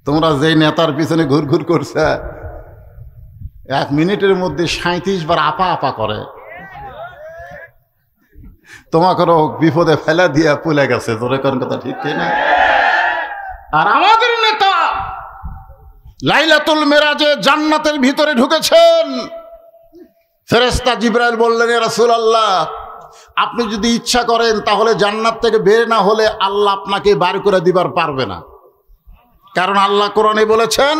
তোমরা যেই নেতার পিছনে ঘুরঘুর করছে, 1 মিনিটের মধ্যে 37 বার আপা আপা করে, তোমাকেও বিপদে ফেলা দিয়া পুলে গেছে। তোরে কোন কথা ঠিক না? আর আমাদের নেতা লাইলাতুল মেরাজে জান্নাতের ভিতরে ঢুকেছেন। ফেরেশতা জিবরাইল বললেন, ইয়া রাসূলুল্লাহ, আপনি যদি ইচ্ছা করেন তাহলে জান্নাত থেকে বের না হলে আল্লাহ আপনাকে বার করে দিবার পারবে না। কারণ আল্লাহ কোরআনে বলেছেন,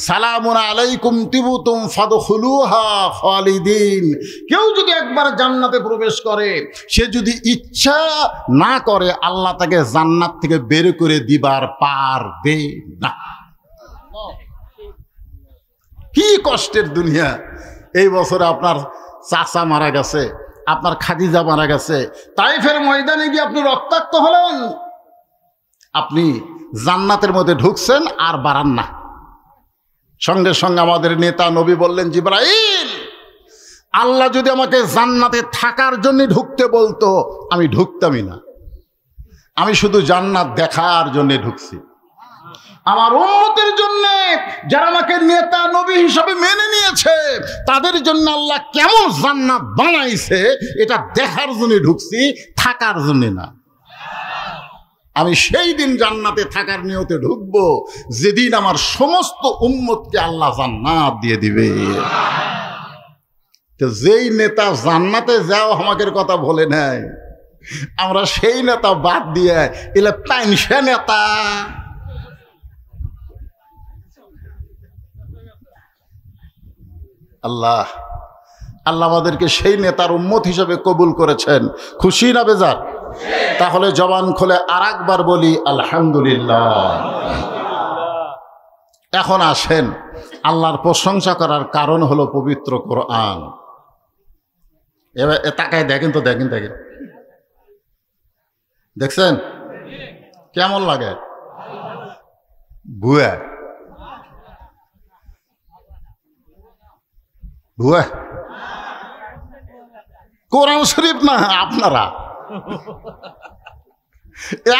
সালামুন আলাইকুম তিবতুম ফাদখুলুহা খালিদিন। কেউ যদি একবার জান্নাতে প্রবেশ করে, সে যদি ইচ্ছা না করে আল্লাহ তাকে জান্নাত থেকে বের করে দিবার পারবে না। কি কষ্টের দুনিয়া! এই বছরে আপনার চাচা মারা গেছে, আপনার খাদিজা মারা গেছে, তাইফের ময়দানে গিয়ে আপনি রক্তাক্ত হলেন, আপনি জান্নাতের মধ্যে ঢুকছেন আর বাড়ান না। সঙ্গে সঙ্গে আমাদের নেতা নবী বললেন, জিবরাইল, আল্লাহ যদি আমাকে জান্নাতে থাকার জন্য ঢুকতে বলতো আমি ঢুকতামই না, আমি শুধু জান্নাত দেখার জন্য ঢুকছি। আমার উম্মতের জন্য, যারা আমাকে নেতা নবী হিসাবে মেনে নিয়েছে, তাদের জন্য আল্লাহ কেমন জান্নাত বানাইছে এটা দেখার জন্য ঢুকছি, থাকার জন্য না। আমি সেই দিন জান্নাতে থাকার নিয়তে ঢুকবো যেদিন আমার সমস্ত উম্মতকে আল্লাহ জান্নাত দিয়ে দিবে। তো যেই নেতা জান্নাতে যাও আমাকে কথা বলে নাই, আমরা সেই নেতা বাদ দিয়ে এলে পেনশন নেতা। আল্লাহ আল্লাহ আমাদেরকে সেই নেতার উম্মত হিসেবে কবুল করেছেন। খুশি না বেজার? তাহলে জবান খুলে আরেকবার বলি আলহামদুলিল্লাহ। এখন আসেন, আল্লাহর প্রশংসা করার কারণ হলো পবিত্র কোরআন। এবার তাকায় দেখেন তো, দেখেন দেখছেন কেমন লাগে? ভুয়া ভুয়া কোরআন শরীফ না আপনারা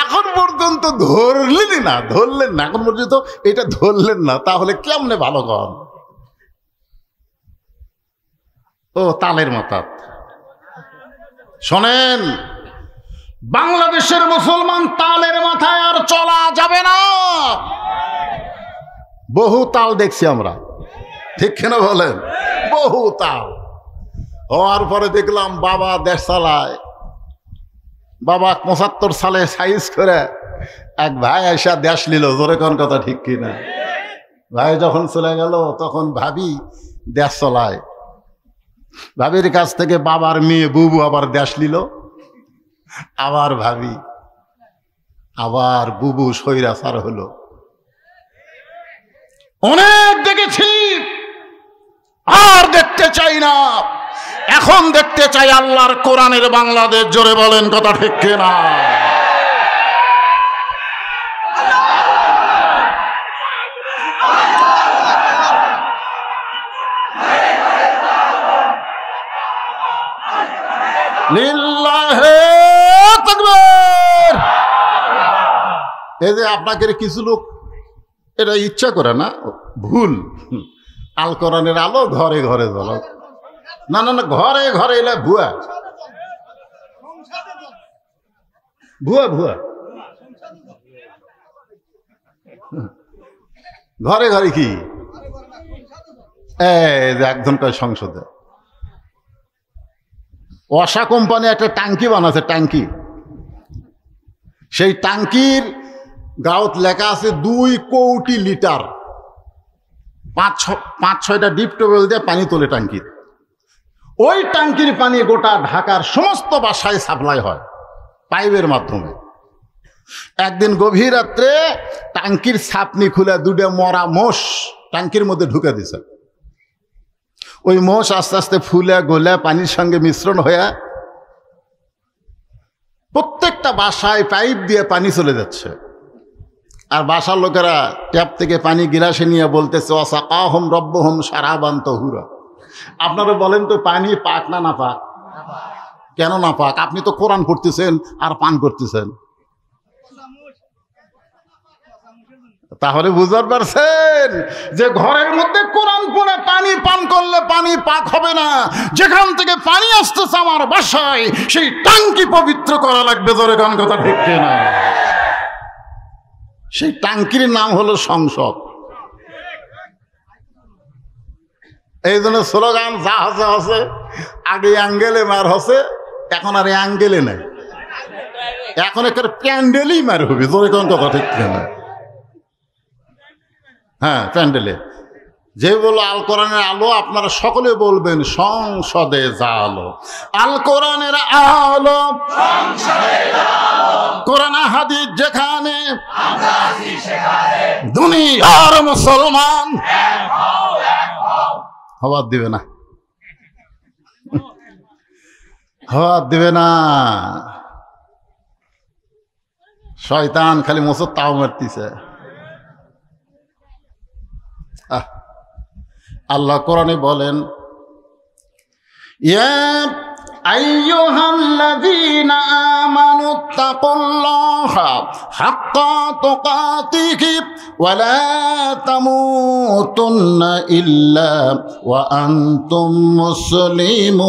এখন পর্যন্ত ধরলেন না, এখন পর্যন্ত এটা ধরলেন না, তাহলে কেমনে ভালো কর? ও তালের মাথা। শোনেন, বাংলাদেশের মুসলমান তালের মাথায় আর চলা যাবে না। বহু তাল দেখছি আমরা, ঠিক কেন বলেন? বহু তাল হওয়ার পরে দেখলাম বাবা দেশ চালায়। বাবা 75 সালে সাইজ করে এক ভাই আইসা দেশ নিল। জোরে কোন কথা ঠিক কিনা? ভাই যখন চলে গেল তখন ভাবি দেশ চলায়। ভাবির কাছ থেকে বাবার মেয়ে বুবু আবার দেশ নিল, আবার ভাবি, আবার বুবু স্বৈরাচার হলো। অনেক দেখেছি, আর দেখতে চাই না। এখন দেখতে চাই আল্লাহর কোরআনের বাংলাদেশ। জোরে বলেন কথা ঠিক কিনা? লিল্লাহে তাকবীর। এই যে আপনাকে কিছু লোক এটা ইচ্ছা করে না, ভুল। আল কোরআনের আলো ঘরে ঘরে জ্বলো। না না না, ঘরে ঘরে এলে ভুয়া ভুয়া ভুয়া। ঘরে ঘরে কি একজন কয় সংসদে ওয়াসা কোম্পানি একটা ট্যাঙ্কি বানাচ্ছে, ট্যাঙ্কি। সেই ট্যাঙ্কির গাঁত লেখা আছে 2 কোটি লিটার। 5-6টা ডিপ টিউবওয়েল দিয়ে পানি তোলে ট্যাঙ্কির। ওই ট্যাঙ্কির পানি গোটা ঢাকার সমস্ত বাসায় সাপ্লাই হয় পাইপের মাধ্যমে। একদিন গভীর রাত্রে ট্যাঙ্কির ছাপনি খুলে 2টা মরা মোষ ট্যাঙ্কির মধ্যে ঢুকে দিছে। ওই মোষ আস্তে আস্তে ফুলে গলে পানির সঙ্গে মিশ্রণ হয়ে প্রত্যেকটা বাসায় পাইপ দিয়ে পানি চলে যাচ্ছে। আর বাসার লোকেরা ট্যাপ থেকে পানি গিলাসে নিয়ে বলতেছে, ওয়াসাকাহুম রব্বুহুম শারাবান তাহুরা। আপনারা বলেন তো, পানি পাক না না পাক? কেন না পাক? আপনি তো কোরআন পড়তেছেন আর পান করতেছেন। তাহলে বুঝতে পারছেন যে ঘরের মধ্যে কোরআন পড়ে পানি পান করলে পানি পাক হবে না, যেখান থেকে পানি আসতেছে আমার বাসায় সেই টাঙ্কি পবিত্র করা লাগবে। জোরে কোন কথা ঠিক না? সেই টাঙ্কির নাম হলো সংসদ। এই জন্য স্লোগান জাহাজে আছে, আগে অ্যাঙ্গেলে মার হচ্ছে, এখন আর অ্যাঙ্গেলে নাই, এখন একটা প্যান্ডেলই মার হবে। জোরে কোন কথা ঠিক না? হ্যাঁ, প্যান্ডেলে যে বললো আল কোরআনের আলো, আপনারা সকলে বলবেন সংসদে জালো, আল কোরআনের আলো, কোরআন হাদিস যেখানে, দুনিয়ার মুসলমান হওয়া দিবে না, হওয়া দিবে না। শয়তান খালি মোসর তাও মারতিছে। আল্লাহ কোরআনে বলেন, ইয়া আইয়ুহাল্লাযীনা আমানুত্তাকুল্লাহা হাক্কা তুকাতিহি ওয়া লা তামুতুন্না ইল্লা ওয়া আনতুম মুসলিমুন।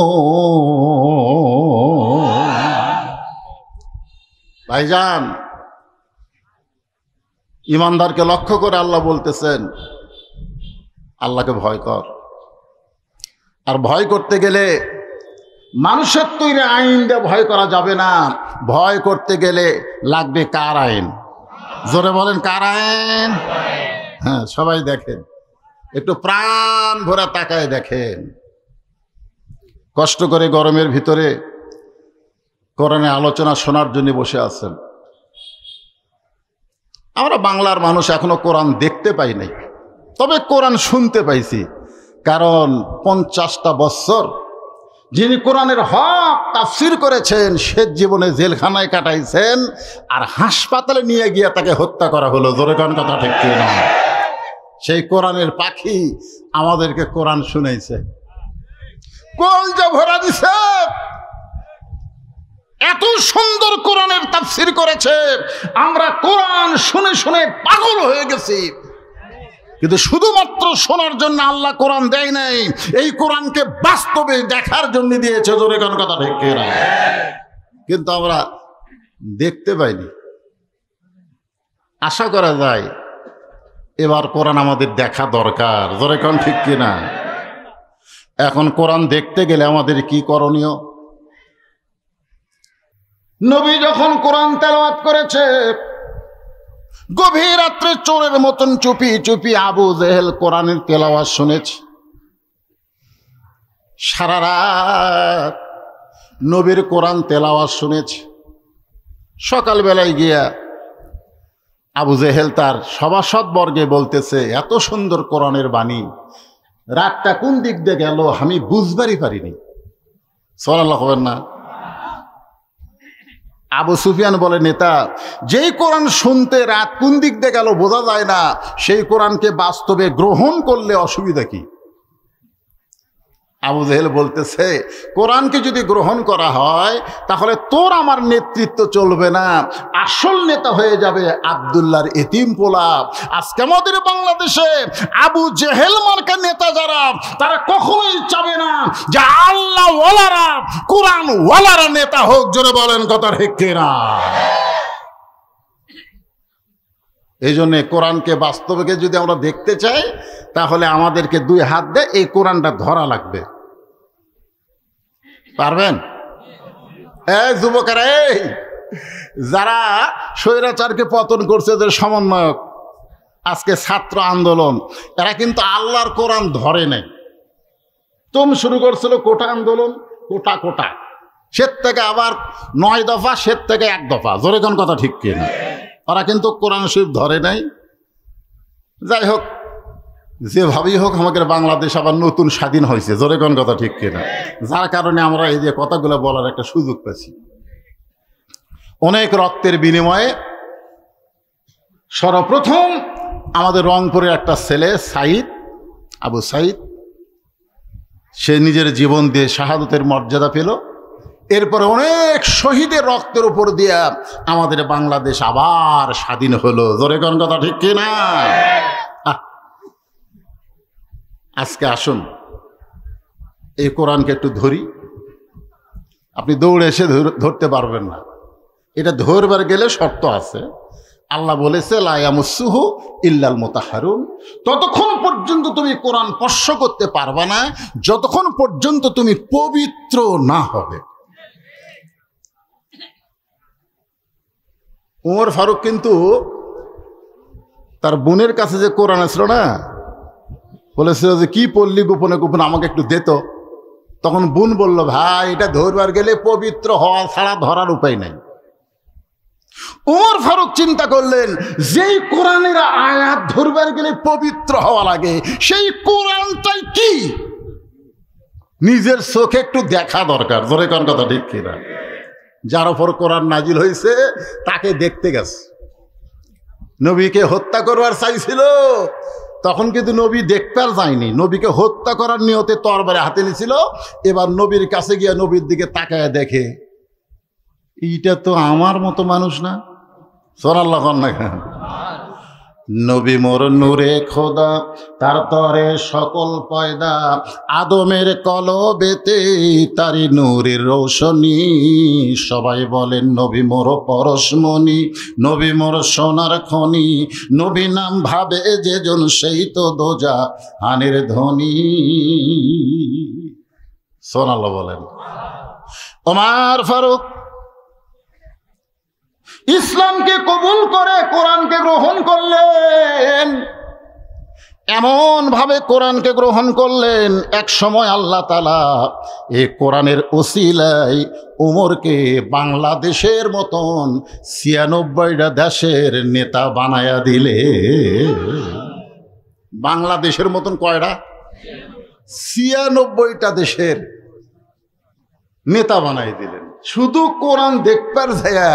ভাইজান, ইমানদারকে লক্ষ্য করে আল্লাহ বলতেছেন, আল্লাহকে ভয় কর। আর ভয় করতে গেলে মানুষের তৈরি আইন দিয়ে ভয় করা যাবে না। ভয় করতে গেলে লাগবে কার আইন? জোরে বলেন, কার আইন? হ্যাঁ, সবাই দেখেন, একটু প্রাণ ভরা তাকায় দেখেন। কষ্ট করে গরমের ভিতরে কোরআনের আলোচনা শোনার জন্য বসে আছেন। আমরা বাংলার মানুষ এখনো কোরআন দেখতে পাই নাই, তবে কোরআন শুনতে পাইছি। কারণ 50টা বছর যিনি কোরআনের হক তাফসীর করেছেন, সে জীবনে জেলখানায় কাটাইছেন, আর হাসপাতালে নিয়ে গিয়ে তাকে হত্যা করা হলো। জোরে কোন কথা ঠিক কি না? সেই কোরআনের পাখি আমাদেরকে কোরআন শুনাইছে, কলজা ভরা দিছে, এত সুন্দর কোরআনের তাফসীর করেছে। আমরা কোরআন শুনে শুনে পাগল হয়ে গেছি। কিন্তু শুধুমাত্র শোনার জন্য আল্লাহ কোরআন দেয় নাই, এই কোরআনকে বাস্তবে দেখার জন্য দিয়েছে। জোরে কোন কথা ঠিক কি না? কিন্তু আমরা দেখতে পাইনি। আশা করা যায় এবার কোরআন আমাদের দেখা দরকার। জোরে কোন ঠিক কি না? এখন কোরআন দেখতে গেলে আমাদের কি করণীয়? নবী যখন কোরআন তেলাওয়াত করেছে, গভীর রাত্রে চোরের মতন চুপি চুপি আবু জেহেল কোরআনের তেলাওয়াত শুনেছে। সারা রাত নবীর কোরআন তেলাওয়াত শুনেছে। সকালবেলায় গিয়া আবু জেহেল তার সভাসদ বর্গে বলতেছে, এত সুন্দর কোরআনের বাণী, রাতটা কোন দিক দিয়ে গেল আমি বুঝবারই পারিনি। সুবহানাল্লাহ হবেন না? আবু সুফিয়ান বলে, নেতা, যেই কোরআন শুনতে রাত কোন দিক দিয়ে গেল বোঝা যায় না, সেই কোরআনকে বাস্তবে গ্রহণ করলে অসুবিধা কি? আবু জেহেল বলতেছে, কোরআনকে যদি গ্রহণ করা হয় তাহলে তোর আমার নেতৃত্ব চলবে না, আসল নেতা হয়ে যাবে আব্দুল্লাহর এতিম পোলা। আজকে আমাদের বাংলাদেশে আবু জেহেল মার্কা নেতা যারা, তারা কখনোই চাবে না যে আল্লাহ ওয়ালারা, কোরআন ওয়ালারা নেতা হোক। জোরে বলেন কথা ঠিক কিনা? এই জন্য কোরআনকে বাস্তবে যদি আমরা দেখতে চাই, তাহলে আমাদেরকে 2 হাত দিয়ে এই কোরআনটা ধরা লাগবে। পারবেন? এই যুবকেরা, এই যারা স্বৈরাচারকে পতন করছে, যে সমন্বয়ক, আজকে ছাত্র আন্দোলন, এরা কিন্তু আল্লাহর কোরআন ধরে নাই। তুমি শুরু করছিল কোটা আন্দোলন, কোটা কোটা, সে থেকে আবার 9 দফা, সে থেকে 1 দফা। জোরে কোন কথা ঠিক কিনা? ওরা কিন্তু কোরআন শরীফ ধরে নাই। যাই হোক, যেভাবেই হোক আমাদের বাংলাদেশ আবার নতুন স্বাধীন হয়েছে। জোরে কোন কথা ঠিক কিনা? যার কারণে আমরা এই যে কথাগুলো বলার একটা সুযোগ পেয়েছি। অনেক রক্তের বিনিময়ে সর্বপ্রথম আমাদের রংপুরের একটা ছেলে সাইদ, আবু সাইদ, সে নিজের জীবন দিয়ে শাহাদতের মর্যাদা পেল। এরপরে অনেক শহীদের রক্তের উপর দিয়া আমাদের বাংলাদেশ আবার স্বাধীন হলো। জোরে কোন কথা ঠিক কিনা? আজকে আসুন এই কোরআনকে একটু ধরি। আপনি দৌড়ে এসে ধরতে পারবেন না, এটা ধরবার গেলে শর্ত আছে। আল্লাহ বলেছে লা ইয়ামাসসুহু ইল্লাল মুতাহহারুন। ততক্ষণ পর্যন্ত তুমি কোরআন স্পর্শ করতে পারবা না যতক্ষণ পর্যন্ত তুমি পবিত্র না হবে। ওমর ফারুক কিন্তু তার বোনের কাছে যে কোরআন আসলো না, বলেছিল যে কি পড়লি গোপনে গোপনে আমাকে একটু দে। তখন বোন বলল, ভাই এটা ধরবার গেলে পবিত্র হওয়া ছাড়া ধরার উপায় নাই। ওমর ফারুক চিন্তা করলেন, যেই কোরআনের আয়াত ধরবার গেলে পবিত্র হওয়া লাগে সেই কোরআনটাই কি নিজের চোখে একটু দেখা দরকার। জোরে কোন কথা ঠিক কিনা? যার উপর কোরআন নাজিল হয়েছে তাকে দেখতে গেছে। নবীকে হত্যা করবার চাইছিল, তখন কিন্তু নবী দেখতে আর যায়নি, নবীকে হত্যা করার নিয়তে তরবারি হাতে নিয়েছিল। এবার নবীর কাছে গিয়ে নবীর দিকে তাকায় দেখে, এইটা তো আমার মতো মানুষ না। সুবহানাল্লাহ না? নবী মোর নূরে খোদা, তার তরে সকল পয়দা, আদমের কলবেতে তারি নূরের রোশনী। সবাই বলেন নবী মোর পরশমণি, নবী মোর সোনার খনি, নবী নাম ভাবে যেজন সেই তো দোজা হানের ধ্বনি। সুবহানাল্লাহ বলেন। ওমর ফারুক ইসলামকে কবুল করে কোরআনকে গ্রহণ করলেন, এমন ভাবে কোরআনকে গ্রহণ করলেন। এক সময় আল্লাহ তাআলা এই কোরআনের ওসিলায় ওমরকে বাংলাদেশের মতন ৯৬টা দেশের নেতা বানায়া দিলে। বাংলাদেশের মতন কয়টা? ৯৬টা দেশের নেতা বানাই দিলেন। শুধু কোরআন দেখবার যায়া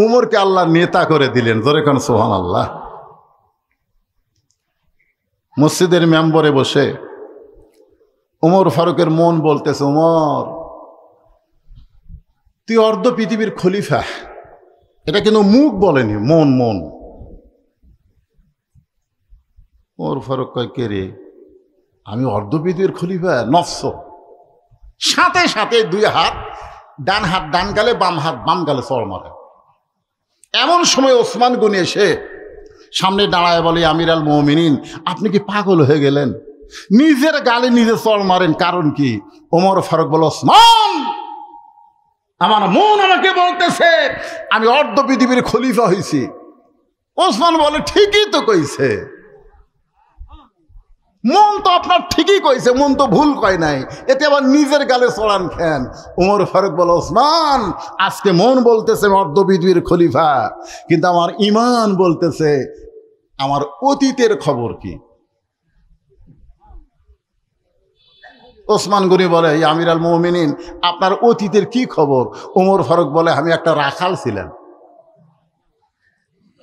উমরকে আল্লাহ নেতা করে দিলেন। জোরে কোন সুবহানাল্লাহ। মসজিদের মেম্বরে বসে ওমর ফারুকের মন বলতেছে, ওমর তুই অর্ধ পৃথিবীর খলিফা। এটা কিন্তু মুখ বলেনি, মন মন। ওমর ফারুক কয়, কে রে, আমি অর্ধ পৃথিবীর খলিফা? নফস। সাথে সাথে দুই হাত, ডান হাত ডান গালে, বাম হাত বাম গালে চড় মারে। এমন সময় ওসমান গনি এসে সামনে দাঁড়ায় বলে, আমির আল মুমিনিন, আপনি কি পাগল হয়ে গেলেন? নিজের গালে নিজে চড় মারেন, কারণ কি? ওমর ফারুক বলে, ওসমান আমার মন আমাকে বলতেছে আমি অর্ধ পৃথিবীর খলিফা হয়েছি। ওসমান বলে, ঠিকই তো কইছে, মন তো আপনার ঠিকই কইছে, মন তো ভুল কয় নাই, এতে আবার নিজের গালে চড়ান খেন। ওমর ফারুক বলে, ওসমান আজকে মন বলতেছে অর্ধ পৃথিবীর খলিফা, কিন্তু আমার ঈমান বলতেছে আমার অতীতের খবর কি। ওসমান গনি বলে, আমির আল মুমিনিন, আপনার অতীতের কি খবর? ওমর ফারুক বলে, আমি একটা রাখাল ছিলাম,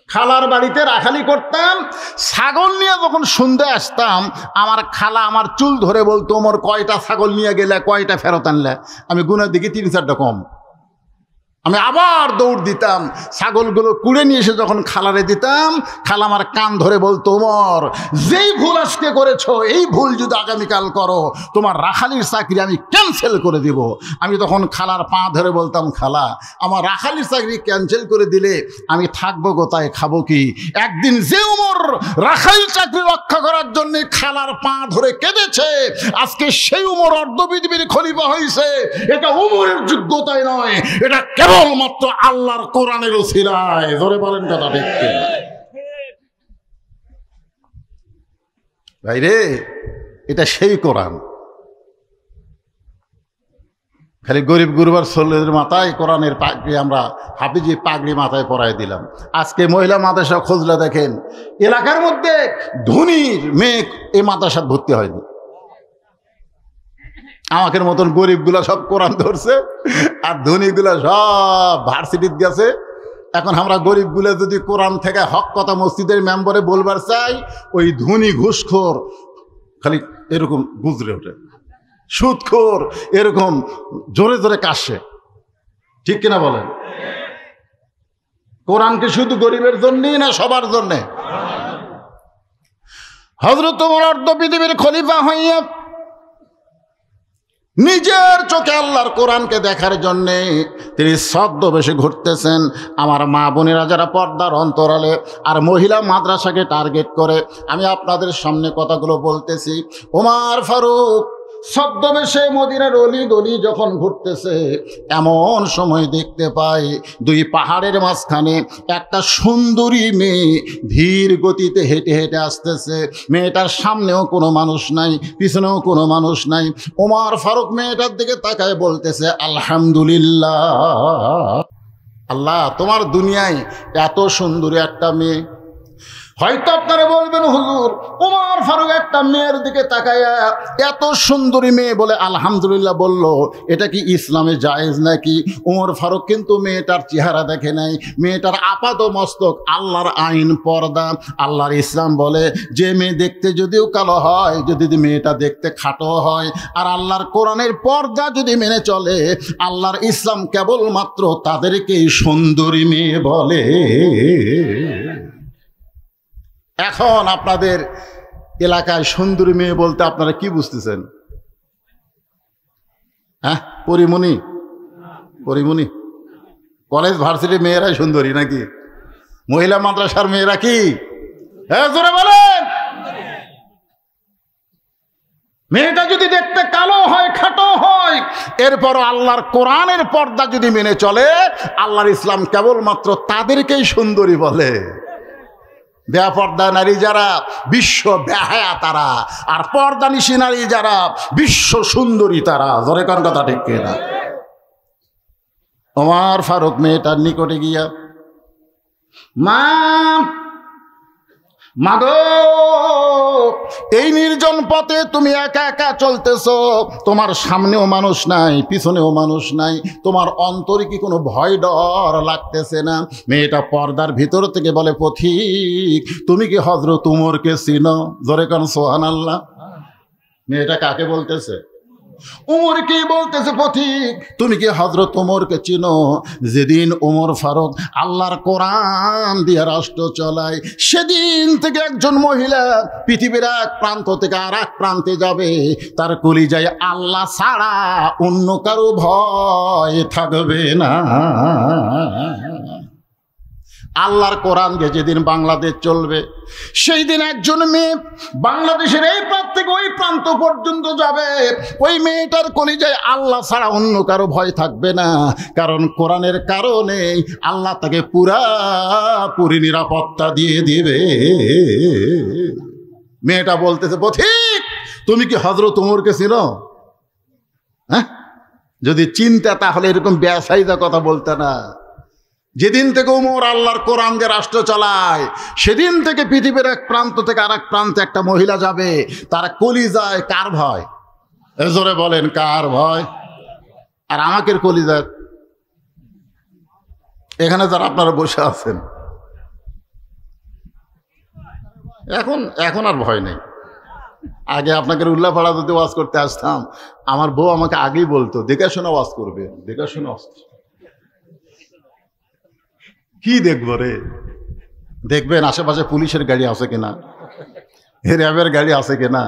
খালার বাড়িতে রাখালি করতাম। ছাগল নিয়ে যখন সন্ধ্যে আসতাম, আমার খালা আমার চুল ধরে বলতো, ওমর কয়টা ছাগল নিয়ে গেলে, কয়টা ফেরত আনলে? আমি গুনার দিকে ৩-৪টা কম। আমি আবার দৌড় দিতাম, ছাগলগুলো কুড়ে নিয়ে এসে যখন খালারে দিতাম, খালা আমার কান ধরে বলতো, ওমর যেই ভুল আজকে করেছো, এই ভুল যদি আগামীকাল করো, তোমার রাখালির চাকরি আমি ক্যান্সেল করে দিব। আমি তখন খালার পা ধরে বলতাম, খালা আমার রাখালির চাকরি ক্যান্সেল করে দিলে আমি থাকবো কোথায়, খাবো কি? একদিন যে ওমর রাখালির চাকরি রক্ষা করার জন্য খালার পা ধরে কেঁদেছে, আজকে সেই ওমর অর্ধ পৃথিবীর খলিফা হয়েছে। এটা ওমরের যোগ্যতায় নয়, এটা কেবলমাত্র আল্লাহর কোরআনের উসিলায়। ধরে বলেন কথা ঠিক ভাই রে, এটা সেই কোরআন। খালি গরিব গুরুবার ছেলেদের মাথায় কোরআনের পাগড়ি, আমরা হাফিজি পাগড়ি মাথায় পরাই দিলাম। আজকে মহিলা মাদ্রাসা খুঁজলে দেখেন, এলাকার মধ্যে ধনীর মেয়ে এই মাদ্রাসায় ভর্তি হয়নি। আমাদের মতন গরিবগুলা সব কোরআন ধরছে, আর ধনীগুলা সব ভার্সিটিতে গেছে। এখন আমরা গরিবগুলা যদি কোরআন থেকে হক কথা মসজিদের মেম্বারে বলবার চাই, ওই ধনী ঘুষখোর খালি এরকম গুজরে ওঠে, সুদখোর এরকম জোরে জোরে কাশে। ঠিক কিনা বলেন? কোরআন কি শুধু গরিবের জন্যই না সবার জন্যে? হযরত ওমর অর্ধ পৃথিবীর খলিফা হইয়া নিজের চোখে আল্লাহর কোরআনকে দেখার জন্যে তিনি ছদ্মবেশে ঘুরতেছেন। আমার মা বোনেরা যারা পর্দার অন্তরালে আর মহিলা মাদ্রাসাকে টার্গেট করে আমি আপনাদের সামনে কথাগুলো বলতেছি। ওমর ফারুক ছদ্মবেশে মদিনার অলি গলি যখন ঘুরতেছে, এমন সময় দেখতে পায় দুই পাহাড়ের মাঝখানে একটা সুন্দরী মেয়ে ধীর গতিতে হেঁটে হেঁটে আসতেছে। মেয়েটার সামনেও কোনো মানুষ নাই, পিছনেও কোনো মানুষ নাই। ওমর ফারুক মেয়েটার দিকে তাকায় বলতেছে, আলহামদুলিল্লাহ, আল্লাহ তোমার দুনিয়ায় এত সুন্দরী একটা মেয়ে। হয়তো আপনারা বলবেন, হুজুর ওমর ফারুক একটা মেয়ের দিকে তাকায়া এত সুন্দরী মেয়ে বলে আলহামদুলিল্লাহ বলল, এটা কি ইসলামে জায়েজ নাকি? ওমর ফারুক কিন্তু মেয়েটার চেহারা দেখে নাই, মেয়েটার আপাত মস্তক আল্লাহর আইন পর্দা। আল্লাহর ইসলাম বলে যে মেয়ে দেখতে যদিও কালো হয়, যদি মেয়েটা দেখতে খাটো হয়, আর আল্লাহর কোরআনের পর্দা যদি মেনে চলে, আল্লাহর ইসলাম কেবলমাত্র তাদেরকেই সুন্দরী মেয়ে বলে। এখন আপনাদের এলাকায় সুন্দরী মেয়ে বলতে আপনারা কি বুঝতেছেন? হ্যাঁ, পরিমণি, পরিমণি কলেজ ভার্সিটির মেয়েরাই সুন্দরী নাকি? মহিলা মাদ্রাসার মেয়েরা কি? হ্যাঁ জোরে বলেন। মেয়েটা যদি দেখতে কালো হয়, খাটো হয়, এরপরও আল্লাহর কোরআনের পর্দা যদি মেনে চলে, আল্লাহর ইসলাম কেবলমাত্র তাদেরকেই সুন্দরী বলে। বেপর্দা নারী যারা বিশ্ব বেহায়া তারা, আর পর্দানিশী নারী যারা বিশ্ব সুন্দরী তারা। জোরে কোন কথা ঠিক কিনা? ওমর ফারুক মেয়েটার নিকটে গিয়া, মা মাগো, এই নির্জন পথে তুমি একা একা চলতেছো, তোমার সামনেও মানুষ নাই, পিছনেও মানুষ নাই, তোমার অন্তরে কি কোনো ভয় ডর লাগতেছে না? মেয়েটা পর্দার ভিতর থেকে বলে, পথিক তুমি কি হযরত উমরকে চিনো? জোরে কোন সুবহানাল্লাহ। মেয়েটা কাকে বলতেছে? উমরকে বলতেছে, পথিক তুমি কি হযরত উমরকে চিনো? যেদিন উমর ফারুক আল্লাহর কোরআন দিয়ে রাষ্ট্র চলায়, সেদিন থেকে একজন মহিলা পৃথিবীর এক প্রান্ত থেকে আর এক প্রান্তে যাবে, তার কলিজায় আল্লাহ ছাড়া অন্য কারো ভয় থাকবে না। আল্লাহর কোরআন দিয়ে যেদিন বাংলাদেশ চলবে, সেই দিন একজন মেয়ে বাংলাদেশের এই প্রান্ত থেকে ওই প্রান্ত পর্যন্ত যাবে, ওই মেয়েটার কলিজায় আল্লাহ ছাড়া অন্য কারো ভয় থাকবে না। কারণ কোরআনের কারণে আল্লাহ তাকে পুরাপুরি নিরাপত্তা দিয়ে দিবে। মেয়েটা বলতেছে, পথিক তুমি কি হযরত উমরকে চিনো? হ্যাঁ, যদি চিনতে তাহলে এরকম বেসাইদা কথা বলতে না। যেদিন থেকে উমর আল্লাহর কোরআন দিয়ে রাষ্ট্র চালায়, সেদিন থেকে পৃথিবীর এক প্রান্ত থেকে আর এক প্রান্তে একটা মহিলা যাবে, তারা কলিজায় কার ভয়? জোরে বলেন, কার ভয়? আর আমাকে কলিজায় এখানে যারা আপনারা বসে আছেন, এখন আর ভয় নেই। আগে আপনাকে উল্লাপাড়া যদি ওয়াজ করতে আসতাম, আমার বউ আমাকে আগেই বলতো, দেখে শুনে ওয়াজ করবে, দেখে শুনে ওয়াজ। কি দেখবো রে? দেখবেন আশেপাশে পুলিশের গাড়ি আছে কিনা, র্যাবের গাড়ি আছে কিনা,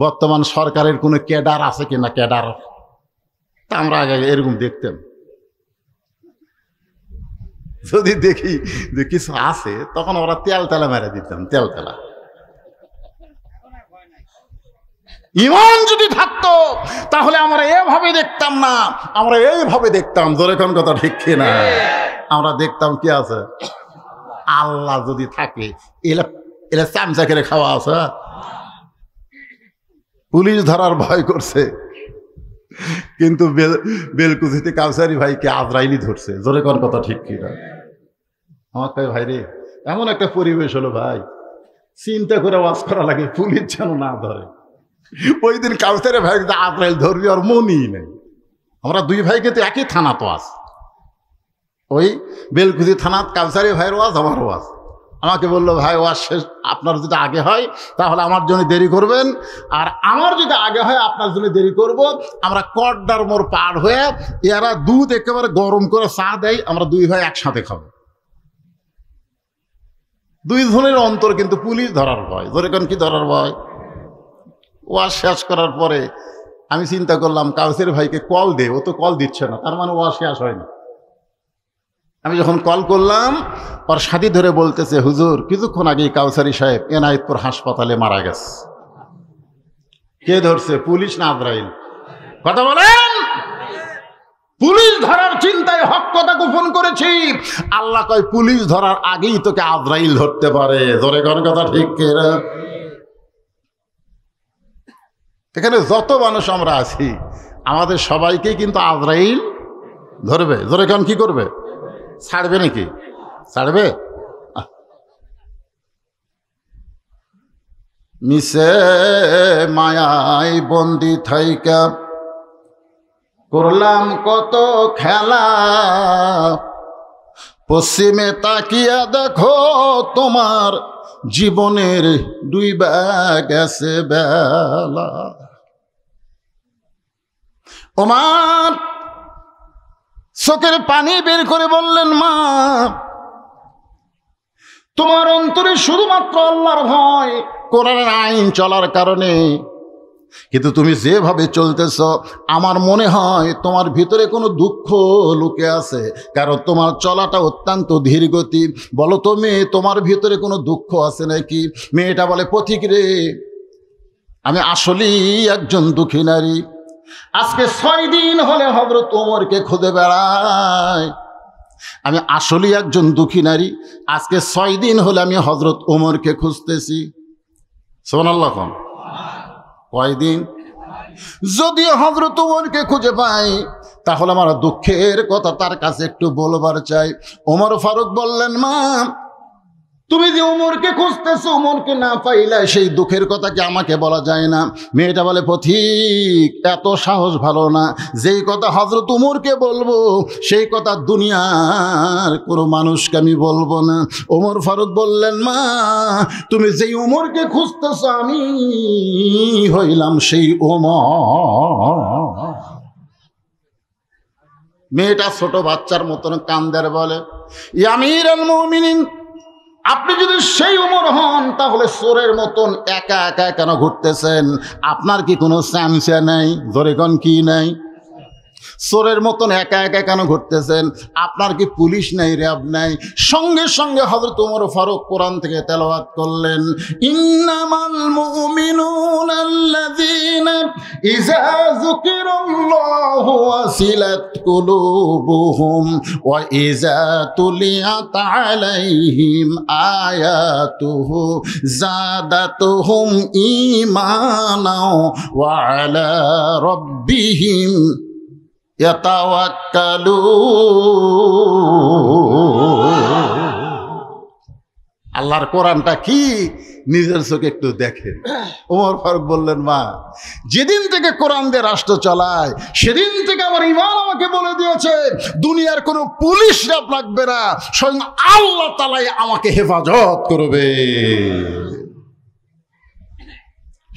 বর্তমান সরকারের কোনো ক্যাডার আছে কিনা, ক্যাডার। তা আমরা আগে এরকম দেখতাম। যদি দেখি যে কিছু আছে, তখন ওরা তেল তেলা মেরে দিতাম, তেল তেলা। ইমান যদি থাকতো তাহলে আমরা এভাবে দেখতাম না, আমরা এইভাবে দেখতাম। জোরে কোন কথা ঠিক কিনা? আমরা দেখতাম কি আছে? আল্লাহ যদি থাকে, এলা চামচা করে খাওয়া আছে। পুলিশ ধরার ভয় করছে, কিন্তু বেলকুচিতে কাউসারি ভাইকে আজরাইলি ধরছে। জোরে কোন কথা ঠিক কিনা? আমার কয়, ভাই রে, এমন একটা পরিবেশ হলো ভাই, চিন্তা করে ওয়াজ করা লাগে, পুলিশ যেন না ধরে। ওই দিন কাউসারি ভাই আজরাইল ধরবি আর মনই নেই। আমরা দুই ভাইকে তো একই থানা তো আছে, ওই বেলকুচি থানাত কাউসারি ভাইয়ের ওয়াজ, আমার ওয়াজ। আমাকে বললো, ভাই ওয়াজ শেষ, আপনার যদি আগে হয় তাহলে আমার জন্য দেরি করবেন, আর আমার যদি আগে হয় আপনার জন্য দেরি করব। আমরা কড্ডার মোড় পার হয়ে এরা দুধ একেবারে গরম করে চা দেয়, আমরা দুই ভাই একসাথে খাবো। দুই জনের অন্তর কিন্তু পুলিশ ধরার ভয়। ধরে কোন কি ধরার ভয়? ওয়াজ শেষ করার পরে আমি চিন্তা করলাম কাউসার ভাইকে কল দে, ও তো কল দিচ্ছে না, তার মানে ওয়াজ শেষ হয়নি। আমি যখন কল করলাম, ওর সাথী ধরে বলতেছে, হুজুর কিছুক্ষণ আগেই কাউসারি সাহেব এনায়েতপুর হাসপাতালে মারা গেছে। কে ধরছে, পুলিশ না আজরাইল? কথা বলেন। পুলিশ ধরার চিন্তায় হক কথা গোপন করেছি। আল্লাহ কয় পুলিশ ধরার আগেই তোকে আজরাইল ধরতে পারে। ধরে কোন কথা ঠিক কিনা? এখানে যত মানুষ আমরা আছি, আমাদের সবাইকে কিন্তু আজরাইল ধরবে। ধরে কোন কি করবে? ছাড়বে নাকি? ছাড়বে? মিশে মায়াই বন্দি থাইকা করলাম কত খেলা, পশ্চিমে তাকিয়া দেখো তোমার জীবনের ডুইবা গেছে বেলা। ওমান চোখের পানি বের করে বললেন, মা তোমার অন্তরে শুধুমাত্র আল্লাহর ভয়, কোরআনের আইন চলার কারণে, কিন্তু তুমি যেভাবে চলতেছ আমার মনে হয় তোমার ভিতরে কোনো দুঃখ লুকে আছে, কারণ তোমার চলাটা অত্যন্ত ধীর গতি। বলো তো মেয়ে, তোমার ভিতরে কোনো দুঃখ আছে নাকি? মেয়েটা বলে, পথিক রে, আমি আসলেই একজন দুঃখী নারী। আজকে 6 দিন হলে হযরত ওমরকে খুঁজে বেড়াই। আমি আসলেই একজন দুঃখী নারী। আজকে 6 দিন হলে আমি হযরত ওমরকে খুঁজতেছি। সুবহানাল্লাহ। কয়দিন? যদি হযরত ওমরকে খুঁজে পাই তাহলে আমার দুঃখের কথা তার কাছে একটু বলবার চাই। ওমর ফারুক বললেন, মা তুমি যে ওমরকে খুঁজতেছো, ওমরকে না পাইলে সেই দুঃখের কথা কি আমাকে বলা যায় না? মেয়েটা বলে, পথিক এত সাহস ভালো না, যেই কথা হযরত ওমরকে বলবো সেই কথা দুনিয়ার কোনো মানুষকে আমি বলবো না। ওমর ফারুক বললেন, মা তুমি যেই ওমরকে খুঁজতেছো আমি হইলাম সেই ওমর। মেয়েটা ছোট বাচ্চার মতন কান্দের বলে, ইয়া আমিরুল মুমিনিন, আপনি যদি সেই ওমর হন তাহলে চোরের মতন একা একা কেন ঘুরতেছেন? আপনার কি কোনো স্যামসা নাই? ধরে কোন কি নাই? চোরের মতন একা একা কেন ঘুরতেছেন? আপনার কি পুলিশ নাই, র্যাব নাই? সঙ্গে সঙ্গে হযরত ওমর ফারুক কোরআন থেকে তেলাওয়াত করলেন, ইন্নামাল মুমিনুনা আল্লাযীনা ইযা যুকিরাল্লাহু ওয়াসিলাত কুলুবুহুম ওয়া ইযা তুলিয়াত আলাইহিম আয়াতুহু যাদাতুহুম ঈমানা ওয়া আলা রাব্বিহিম আল্লাহর কোরআনটা কি নিজের চোখে একটু দেখেন। ওমর ফারুক বললেন, মা যেদিন থেকে কোরআন দিয়ে রাষ্ট্র চালায় সেদিন থেকে আমার ঈমান আমাকে বলে দিয়েছে দুনিয়ার কোনো পুলিশ র্যাব লাগবে না, স্বয়ং আল্লাহ তাআলাই আমাকে হেফাজত করবে।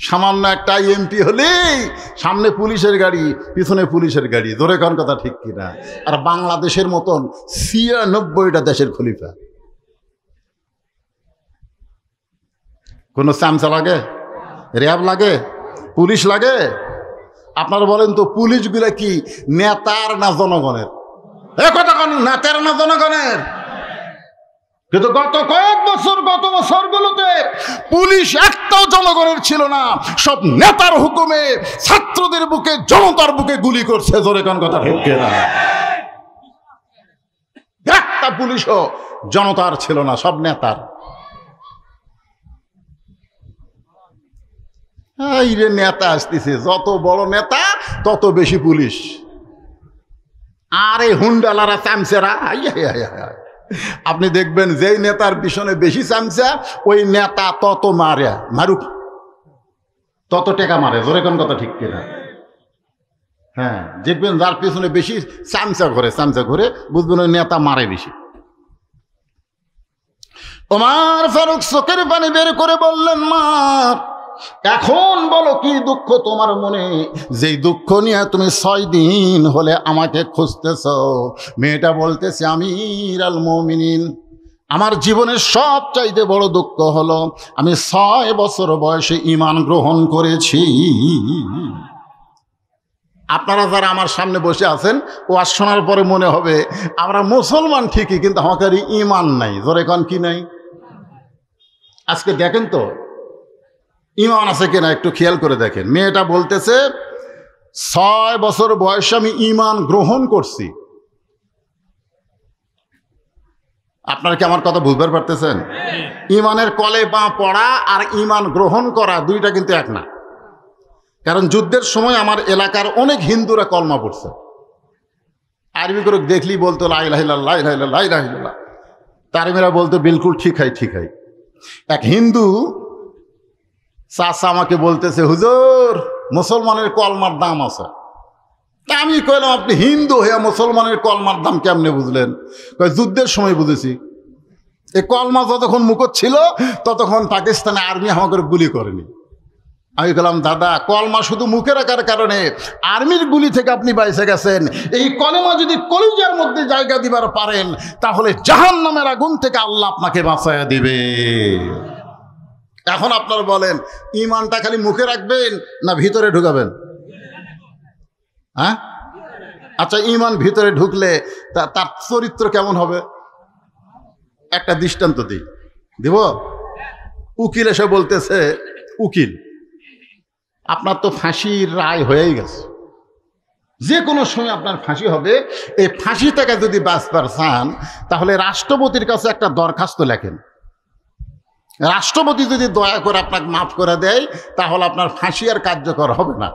সামান্য একটা এমপি হলেই সামনে পুলিশের গাড়ি, পিছনে পুলিশের গাড়ি। ধরে কোন কথা ঠিক কিনা? আর বাংলাদেশের মতন 96টা দেশের খলিফা। কোন চামচা লাগে? র্যাব লাগে? পুলিশ লাগে? আপনারা বলেন তো, পুলিশগুলা কি নেতার না জনগণের? এ কথা কোন নেতার না জনগণের? কিন্তু গত বছরগুলোতে পুলিশ একটাও জনগণের ছিল না, সব নেতার হুকুমে ছাত্রদের বুকে, জনতার বুকে গুলি করছে। জোরে কোন কথা ঠিক কিনা? একটা পুলিশও জনতার ছিল না, সব নেতার। এই রে নেতা আসতেছে, যত বড় নেতা তত বেশি পুলিশ। আরে হুন্ডালারা চামচেরা, আপনি দেখবেন যেই নেতার পিছনে বেশি চামচা ওই নেতা তত মারুক, তত টেকা মারে। জোরে কোন কথা ঠিক কিনা? হ্যাঁ, দেখবেন যার পিছনে বেশি চামচা ঘরে বুঝবেন ওই নেতা মারে বেশি। ওমর ফারুক চোখের পানি বের করে বললেন, মা এখন বলো কি দুঃখ তোমার মনে, যেই দুঃখ নিয়ে তুমি 6 দিন হলে আমাকে খুঁজতেছ। মেয়েটা বলতেছে, আমিরুল মুমিনিন, আমার জীবনের সবচাইতে বড় দুঃখ হলো আমি 6 বছর বয়সে ঈমান গ্রহণ করেছি। আপনারা যারা আমার সামনে বসে আছেন, ওয়াজ শোনার পরে মনে হবে আমরা মুসলমান ঠিকই, কিন্তু আমাদের ঈমান নাই। জোরে কোন কি নাই? আজকে দেখেন তো ঈমান আছে কিনা, একটু খেয়াল করে দেখেন। মেয়েটা বলতেছে 6 বছর বয়সে আমি ঈমান গ্রহণ করছি। আপনারা কি আমার কথা বুঝতে পারতেছেন? ঈমানের কলে পা পড়া আর ঈমান গ্রহণ করা দুইটা কিন্তু এক না। কারণ যুদ্ধের সময় আমার এলাকার অনেক হিন্দুরা কলমা পড়ছে, আরবি করে দেখলেই বলতো লা ইলাহা ইল্লাল্লাহ, লা ইলাহা ইল্লাল্লাহ, লা ইলাহা ইল্লাল্লাহ। তারিমেরা বলতো বিলকুল ঠিক হয়, ঠিক হয়। এক হিন্দু চাচা আমাকে বলতেছে, হুজুর মুসলমানের কলমার দাম আছে। তা আমি কইলাম, আপনি হিন্দু হইয়া মুসলমানের কলমার দাম কেমনে বুঝলেন? যুদ্ধের সময় বুঝেছি। এই কলমা যতক্ষণ মুখত ছিল ততক্ষণ পাকিস্তানে আর্মি আমাকে গুলি করেনি। আমি বললাম, দাদা কলমা শুধু মুখে রাখার কারণে আর্মির গুলি থেকে আপনি বাইসে গেছেন। এই কলমা যদি কলিজার মধ্যে জায়গা দিবার পারেন, তাহলে জাহান্নামের আগুন থেকে আল্লাহ আপনাকে বাঁচাইয়া দিবে। এখন আপনারা বলেন, ঈমানটা খালি মুখে রাখবেন না ভিতরে ঢুকাবেন? হ্যাঁ, আচ্ছা, ঈমান ভিতরে ঢুকলে তার চরিত্র কেমন হবে? একটা দৃষ্টান্ত দিব। উকিল এসে বলতেছে, উকিল আপনার তো ফাঁসির রায় হয়েই গেছে, যে কোনো সময় আপনার ফাঁসি হবে। এই ফাঁসি থেকে যদি বাঁচবার চান, তাহলে রাষ্ট্রপতির কাছে একটা দরখাস্ত লেখেন। রাষ্ট্রপতি যদি দয়া করে আপনাকে মাফ করে দেয়, তাহলে আপনার ফাঁসি আর কার্যকর হবে না।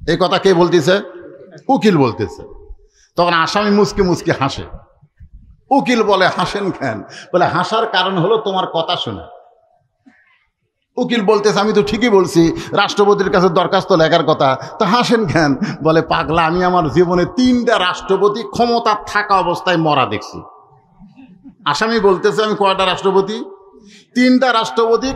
এই কথা কে বলতেছে? উকিল বলতেছে। তখন আসামি মুচকি মুচকি হাসে। উকিল বলে, হাসেন কেন? বলে, হাসার কারণ হলো তোমার কথা শুনে। উকিল বলতেছে, আমি তো ঠিকই বলছি, রাষ্ট্রপতির কাছে দরখাস্ত লেখার কথা, তা হাসেন কেন? বলে, পাগলা, আমি আমার জীবনে 3টা রাষ্ট্রপতি ক্ষমতা থাকা অবস্থায় মরা দেখছি। আসামি বলতেছে, আমি কয়টা রাষ্ট্রপতি? 3টা রাষ্ট্রপতি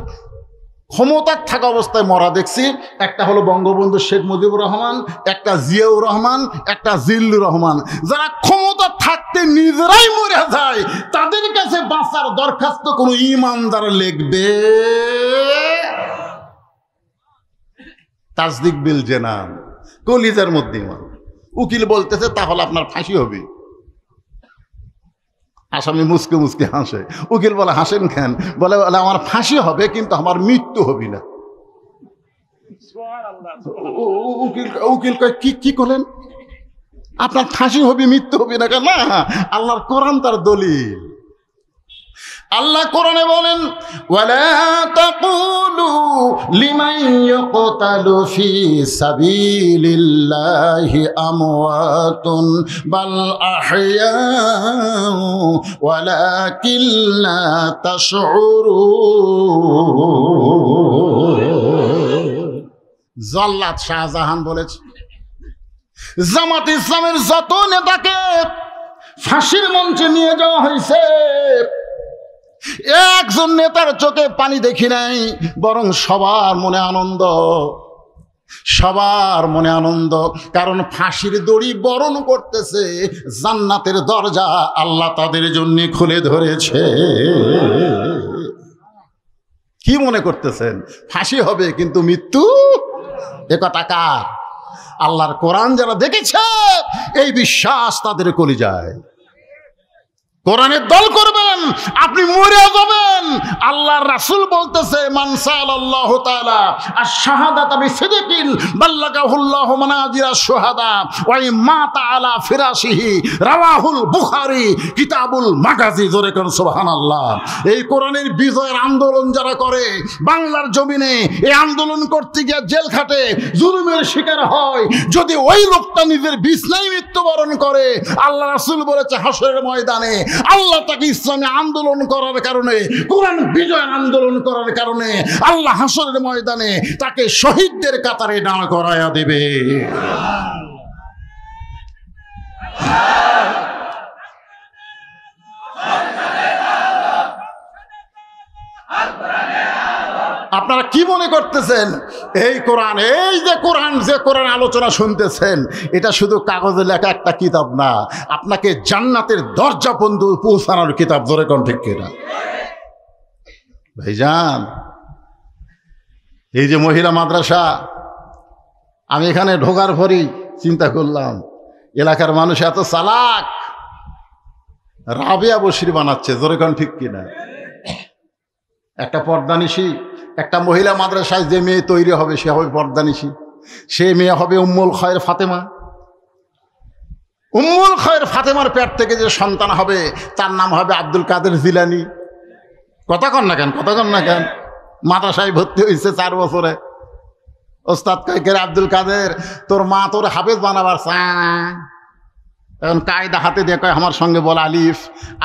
ক্ষমতা থাকা অবস্থায় মরা দেখছি। একটা হলো বঙ্গবন্ধু শেখ মুজিবুর রহমান, একটা জিয়াউর রহমান, একটা জিল্লুর রহমান। যারা ক্ষমতা থাকতে নিজেরাই মরে যায়, তাদের কাছে বাঁচার দরখাস্ত কোন ঈমানদার লিখবে? তাসদিক বিল জানান, কলিজার মধ্যে ঈমান। উকিল বলতেছে, তাহলে আপনার ফাঁসি হবে। আসামি মুসকে মুসকে হাসে। উকিল বলে, হাসেন কেন? বলে, আমার ফাঁসি হবে, কিন্তু আমার মৃত্যু হবে না। উকিল কয়, কি করলেন? আপনার ফাঁসি হবে, মৃত্যু হবে না? না, আল্লাহর কোরআন তার দলিল। আল্লাহ কোরআনে বলেন, ওয়ালা তাকুলু লিমান ইয়াকতালু ফি সাবিলিল্লাহি আমওয়াতুন বাল আহইয়াউ ওয়ালাকিন লা তাশউরুন। জাল্লাত শাহজাহান বলেছে, জামাত ইসলামের যত নেতাকে ফাঁসির মঞ্চে নিয়ে যাওয়া হয়েছে, একজন নেতার চোখে পানি দেখি নাই, বরং সবার মনে আনন্দ, সবার মনে আনন্দ। কারণ ফাঁসির দড়ি বরণ করতেছে, জান্নাতের দরজা আল্লাহ তাদের জন্য খুলে ধরেছে। কি মনে করতেছেন? ফাঁসি হবে, কিন্তু মৃত্যু? এ কথা কার? আল্লাহর কোরআন যারা দেখেছে, এই বিশ্বাস তাদের কলিজায়। কোরআনের দল করবেন, আপনি মরে যাবেন। আল্লাহর রাসূল বলতেছে, মান সাআলাল্লাহু তাআলা আশ-শাহাদাতা বিসিদকিন বাল্লাগাহুল্লাহু মানাজিরা শুহাদা ওয়া মাতা আলা ফিরাশিহি, রাওয়াহুল বুখারী কিতাবুল মাগাজি। জোরে কোন সুবহানাল্লাহ। এই কোরআনের বিজয়ের আন্দোলন যারা করে বাংলার জমিনে, এই আন্দোলন করতে গিয়ে জেল খাটে, জুলুমের শিকার হয়, যদি ওই লোকটা নিজের বিছনায় মৃত্যুবরণ করে, আল্লাহ রাসূল বলেছে, হাসরের ময়দানে আল্লাহ তাকে ইসলামে আন্দোলন করার কারণে, কোরআন বিজয় আন্দোলন করার কারণে আল্লাহ হাসরের ময়দানে তাকে শহীদদের কাতারে দাঁড় করায়া দেবে। কি মনে করতেছেন এই কোরআন, এই যে কোরআন আলোচনা শুনতেছেন, এটা শুধু কাগজে লেখা একটা কিতাব না, আপনাকে জান্নাতের দরজা পর্যন্ত পৌঁছানোর কিতাব। জোরে কোন ঠিক কিনা ভাইজান? এই যে মহিলা মাদ্রাসা, আমি এখানে ঢোকার পরই চিন্তা করলাম এলাকার মানুষ এত চালাক, রাবেয়া বশির বানাচ্ছে। জোরে কোন ঠিক কিনা? একটা পর্দানিশী, একটা মহিলা মাদ্রাসায় যে মেয়ে তৈরি হবে সে হবে পর্দানিশী, সে মেয়ে হবে উম্মুল খয়ের ফাতেমা। উম্মুল খয়ের ফাতেমার পেট থেকে যে সন্তান হবে তার নাম হবে আব্দুল কাদের জিলানী। কথা কন না কেন? মাদ্রাসায় ভর্তি হয়েছে 4 বছরে, ওস্তাদ কয় আব্দুল কাদের তোর মা তোর হাফেজ বানাবার এখন কায়দা হাতে দিয়ে কয় আমার সঙ্গে বল আলিফ।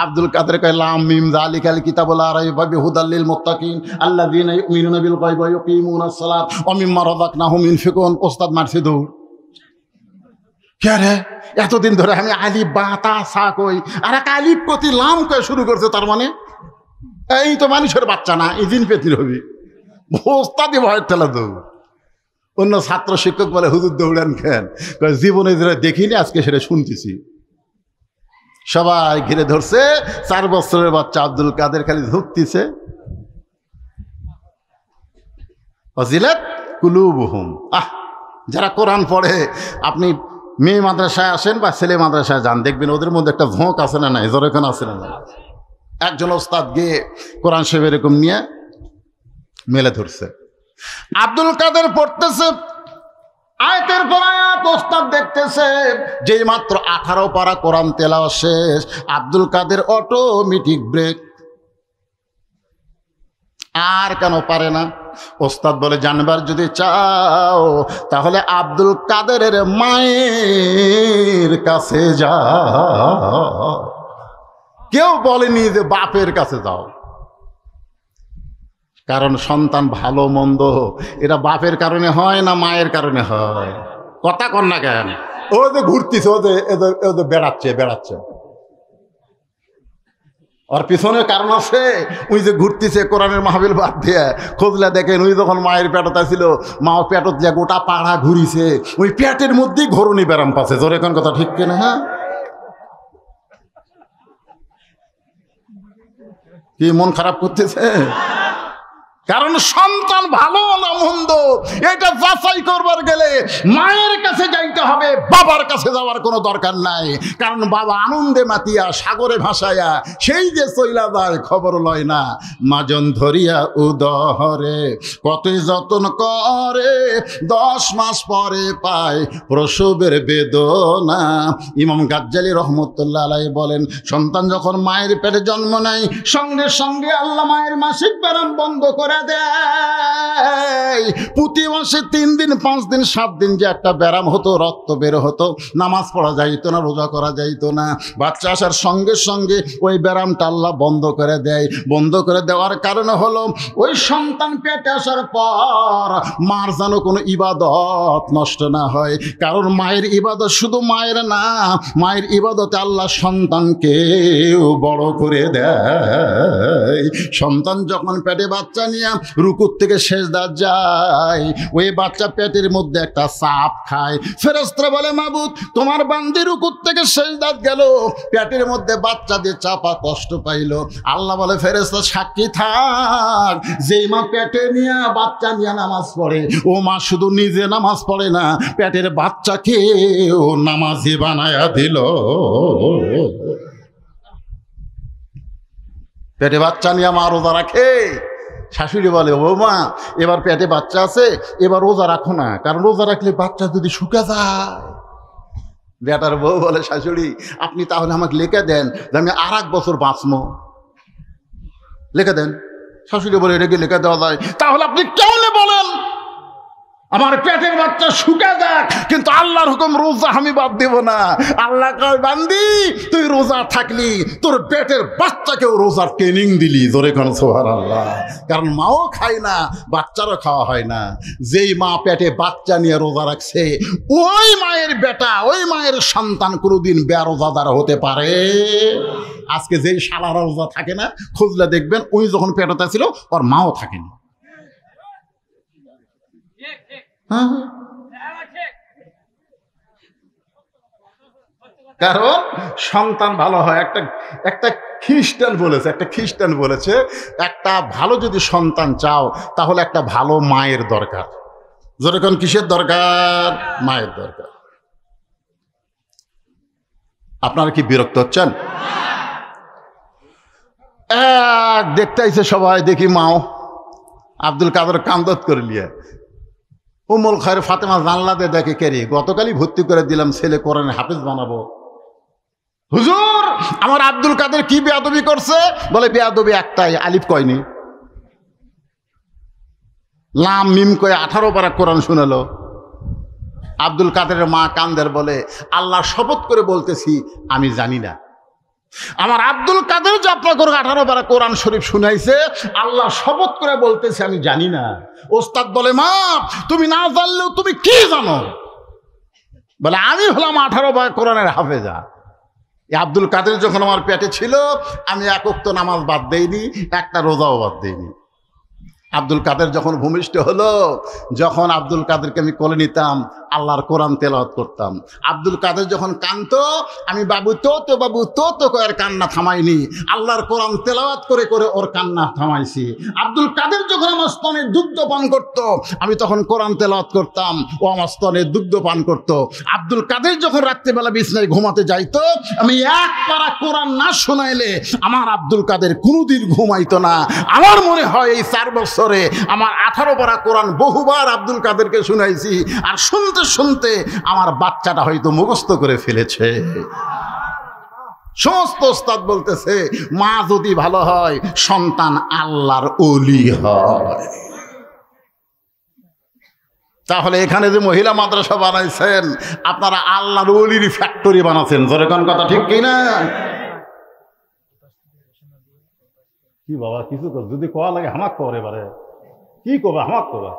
আব্দুল কাদের কয় লাম মিম যালিকাল কিতাবুল লা রাইবা ফিহি হুদাল লিল মুত্তাকিন আল্লাযীনা ইউমিনুনা বিল গায়বি ওয়া ইউকিমুনাস সালাত ওয়া মিম্মা রাযাকনাহুম ইউনফিকুন। ওস্তাদ মারছে দৌড়। কে রে এতদিন ধরে আমি আলিফ বা তা সা কই, আর এক আলিফ কতি লাম কয় শুরু করছে, তার মানে এই তো মানুষের বাচ্চা না, এই দিন পেতির হবি। ওস্তাদই ভয়ের ঠেলা দৌড়। অন্য ছাত্র শিক্ষক বলে হুজুর দৌড়ান কেন? জীবনে যেটা দেখিনি আজকে সেটা শুনতেছি। সবাই ঘিরে ধরছে, 4 বছরের বাচ্চা আব্দুল কাদের খালি ধুকতিছে। ওয়াজিলাত কুলুবুহুম। যারা কোরআন পড়ে, আপনি মেয়ে মাদ্রাসায় আসেন বা ছেলে মাদ্রাসায় যান, দেখবেন ওদের মধ্যে একটা ঝোঁক আছে না নাই? জোরেখান আছে না নাই? একজন ওস্তাদ গিয়ে কোরআন শরীফ এরকম নিয়ে মেলে ধরছে, আব্দুল কাদের পড়তেছে আয়াতের পর আয়াত, ওস্তাদ দেখতেছে। যেই মাত্র 18 পারা কোরআন তেলাওয়াত শেষ, আব্দুল কাদের অটোমেটিক ব্রেক। আর কেন পারে না? ওস্তাদ বলে জানবার যদি চাও তাহলে আব্দুল কাদেরের মায়ের কাছে যাও। কেউ বলেনি যে বাপের কাছে যাও, কারণ সন্তান ভালো মন্দ এটা বাপের কারণে হয় না মায়ের কারণে হয়? কথা কন না কেন? ও যে ঘুরতেছে, ওদের বেড়াচ্ছে, ওর পিছনে কারণ আছে। ওই যে ঘুরতেছে কোরআনের মাহফিল বাদ দিয়ে, খোঁজলে দেখেন ওই যখন মায়ের পেটতা ছিল, মাও পেটত দিয়ে গোটা পাড়া ঘুরিছে, ওই পেটের মধ্যেই ঘরণী ব্যারাম পাচ্ছে। জোরে এখন কথা ঠিক কিনা? হ্যাঁ, কি মন খারাপ করতেছে? কারণ সন্তান ভালো না মন্দ এটা যাচাই করবার গেলে মায়ের কাছে যাইতে হবে, বাবার কাছে যাওয়ার কোনো দরকার নাই। কারণ বাবা আনন্দে মাতিয়া সাগরে ভাসাইয়া সেই যে চইলা যায় খবর লয় না। মাজন ধরিয়া উদহরে কতই যতন করে, 10 মাস পরে পায় প্রসবের বেদনা। ইমাম গাজ্জালী রহমতুল্লাহ আলাইহি বলেন, সন্তান যখন মায়ের পেটে জন্ম নেয় সঙ্গে সঙ্গে আল্লাহ মায়ের মাসিক ব্যারাম বন্ধ করে দেয়। প্রতি মাসে 3 দিন 5 দিন 7 দিন যে একটা ব্যারাম হতো, রক্ত বের হতো, নামাজ পড়া যাইতো না, রোজা করা যাইতো না, বাচ্চা আসার সঙ্গে সঙ্গে ওই ব্যারামটা আল্লাহ বন্ধ করে দেয়। বন্ধ করে দেওয়ার কারণে হলো ওই সন্তান পেটে আসার পর মার যেন কোনো ইবাদত নষ্ট না হয়। কারণ মায়ের ইবাদত শুধু মায়ের না, মায়ের ইবাদতে আল্লাহ সন্তানকেও বড় করে দেয়। সন্তান যখন পেটে বাচ্চা নিয়ে রুকুর থেকে সেজদা যায়, ওই বাচ্চা পেটের মধ্যে একটা চাপ খায়। ফেরেশতারা বলে, মাবুদ তোমার বান্দি রুকুর থেকে সেজদাত গেল, পেটের মধ্যে বাচ্চা দিয়ে চাপা কষ্ট পাইল। আল্লাহ বলে, ফেরেশতা সাক্ষী থাক, যেই মা পেটে নিয়ে বাচ্চা নিয়ে নামাজ পড়ে, ও মা শুধু নিজে নামাজ পড়ে না, পেটের বাচ্চাকেও নামাজি বানায়া দিল। পেটে বাচ্চা নিয়ে মা রোজা রাখে। শাশুড়ি বলে, ও মা এবার পেটে বাচ্চা আছে, এবার রোজা রাখো না, কারণ রোজা রাখলে বাচ্চা যদি শুকে যায়। বেটার বউ বলে, শাশুড়ি আপনি তাহলে আমাকে লিখে দেন যে আমি আর 1 বছর বাঁচবো, লিখে দেন। শাশুড়ি বলে, এটা কি লিখে দেওয়া যায়? তাহলে আপনি কেমনে বলেন আমার পেটের বাচ্চা শুকে যাক, কিন্তু আল্লাহর হুকুম রোজা আমি বাদ দেব না। আল্লাহ কয়, বান্দি তুই রোজা থাকলি, তোর পেটের বাচ্চাকেও রোজার ট্রেনিং দিলি। জোরে কোন সুবহানাল্লাহ। কারণ মাও খায় না, বাচ্চারও খাওয়া হয় না। যেই মা পেটে বাচ্চা নিয়ে রোজা রাখছে, ওই মায়ের বেটা, ওই মায়ের সন্তান কোনোদিন বেরোজাদার হতে পারে? আজকে যেই শালারা রোজা থাকে না, খুঁজলে দেখবেন ওই যখন পেটটা ছিল ওর মাও থাকেনি। হ্যাঁ, কারণ সন্তান ভালো হয়। একটা খ্রিস্টান বলেছে একটা ভালো যদি সন্তান চাও তাহলে একটা ভালো মায়ের দরকার। যেরকম কিসের দরকার? মায়ের দরকার। আপনারা কি বিরক্ত হচ্ছেন? দেখতে আইছে সবাই, দেখি মাও আব্দুল কাদের কান্দত করে লিয়ে উম্মুল খায়ের ফাতেমা জানলা দিয়ে দেখে কেরি গতকালই ভর্তি করে দিলাম, ছেলে কোরআনে হাফেজ বানাবো। হুজুর আমার আব্দুল কাদের কি বেয়াদবি করছে? বলে বেয়াদবি একটাই, আলিফ কয়নি, লাম মিম কয়ে 18 পারা কোরআন শুনালো। আব্দুল কাদেরের মা কান্দের, বলে আল্লাহর শপথ করে বলতেছি আমি জানি না। আমার আব্দুল কাদের যে আপনাকে 18 পারা কোরআন শরীফ শুনাইছে, আল্লাহ শপথ করে বলতেছে আমি জানি না। ওস্তাদ বলে মা তুমি না জানলেও তুমি কি জানো? বলে আমি হলাম 18 পারা কোরআনের হাফেজা। আব্দুল কাদের যখন আমার পেটে ছিল আমি এক ওয়াক্ত নামাজ বাদ দেইনি, একটা রোজাও বাদ দেইনি। আব্দুল কাদের যখন ভূমিষ্ঠ হলো, যখন আব্দুল কাদেরকে আমি কোলে নিতাম, আল্লাহর কোরআন তেলাওয়াত করতাম। আব্দুল কাদের যখন কাঁদতো, আমি বাবু তো কয়ের কান্না থামাইনি, আল্লাহর কোরআন তেলাওয়াত করে করে ওর কান্না থামাইছি। আব্দুল কাদের যখন আমার স্তনে দুগ্ধ পান করতো, আমি তখন কোরআন তেলাওয়াত করতাম, ও আমার স্তনে দুগ্ধ পান করতো। আব্দুল কাদের যখন রাত্রিবেলা বিছানায় ঘুমাতে যাইতো, আমি এক পারা কোরআন না শোনাইলে আমার আব্দুল কাদের কোনোদিন ঘুমাইতো না। আমার মনে হয় এই 4 বছরে আমার 18 পারা কোরআন বহুবার আব্দুল কাদেরকে শুনাইছি, আর শুনতে শুনতে আমার বাচ্চাটা হয়তো মুখস্থ করে ফেলেছে। সমস্ত ওস্তাদ বলতেছে মা যদি ভালো হয় সন্তান আল্লাহর ওলি হয়। তাহলে এখানে যে মহিলা মাদ্রাসা বানাইছেন, আপনারা আল্লাহর ওলির ফ্যাক্টরি বানাচ্ছেন। যেরকম কথা ঠিক কিনা? কি বাবা কিছু যদি কোয়া লাগে হামাক কর, এবারে কি কবা হামাক কবা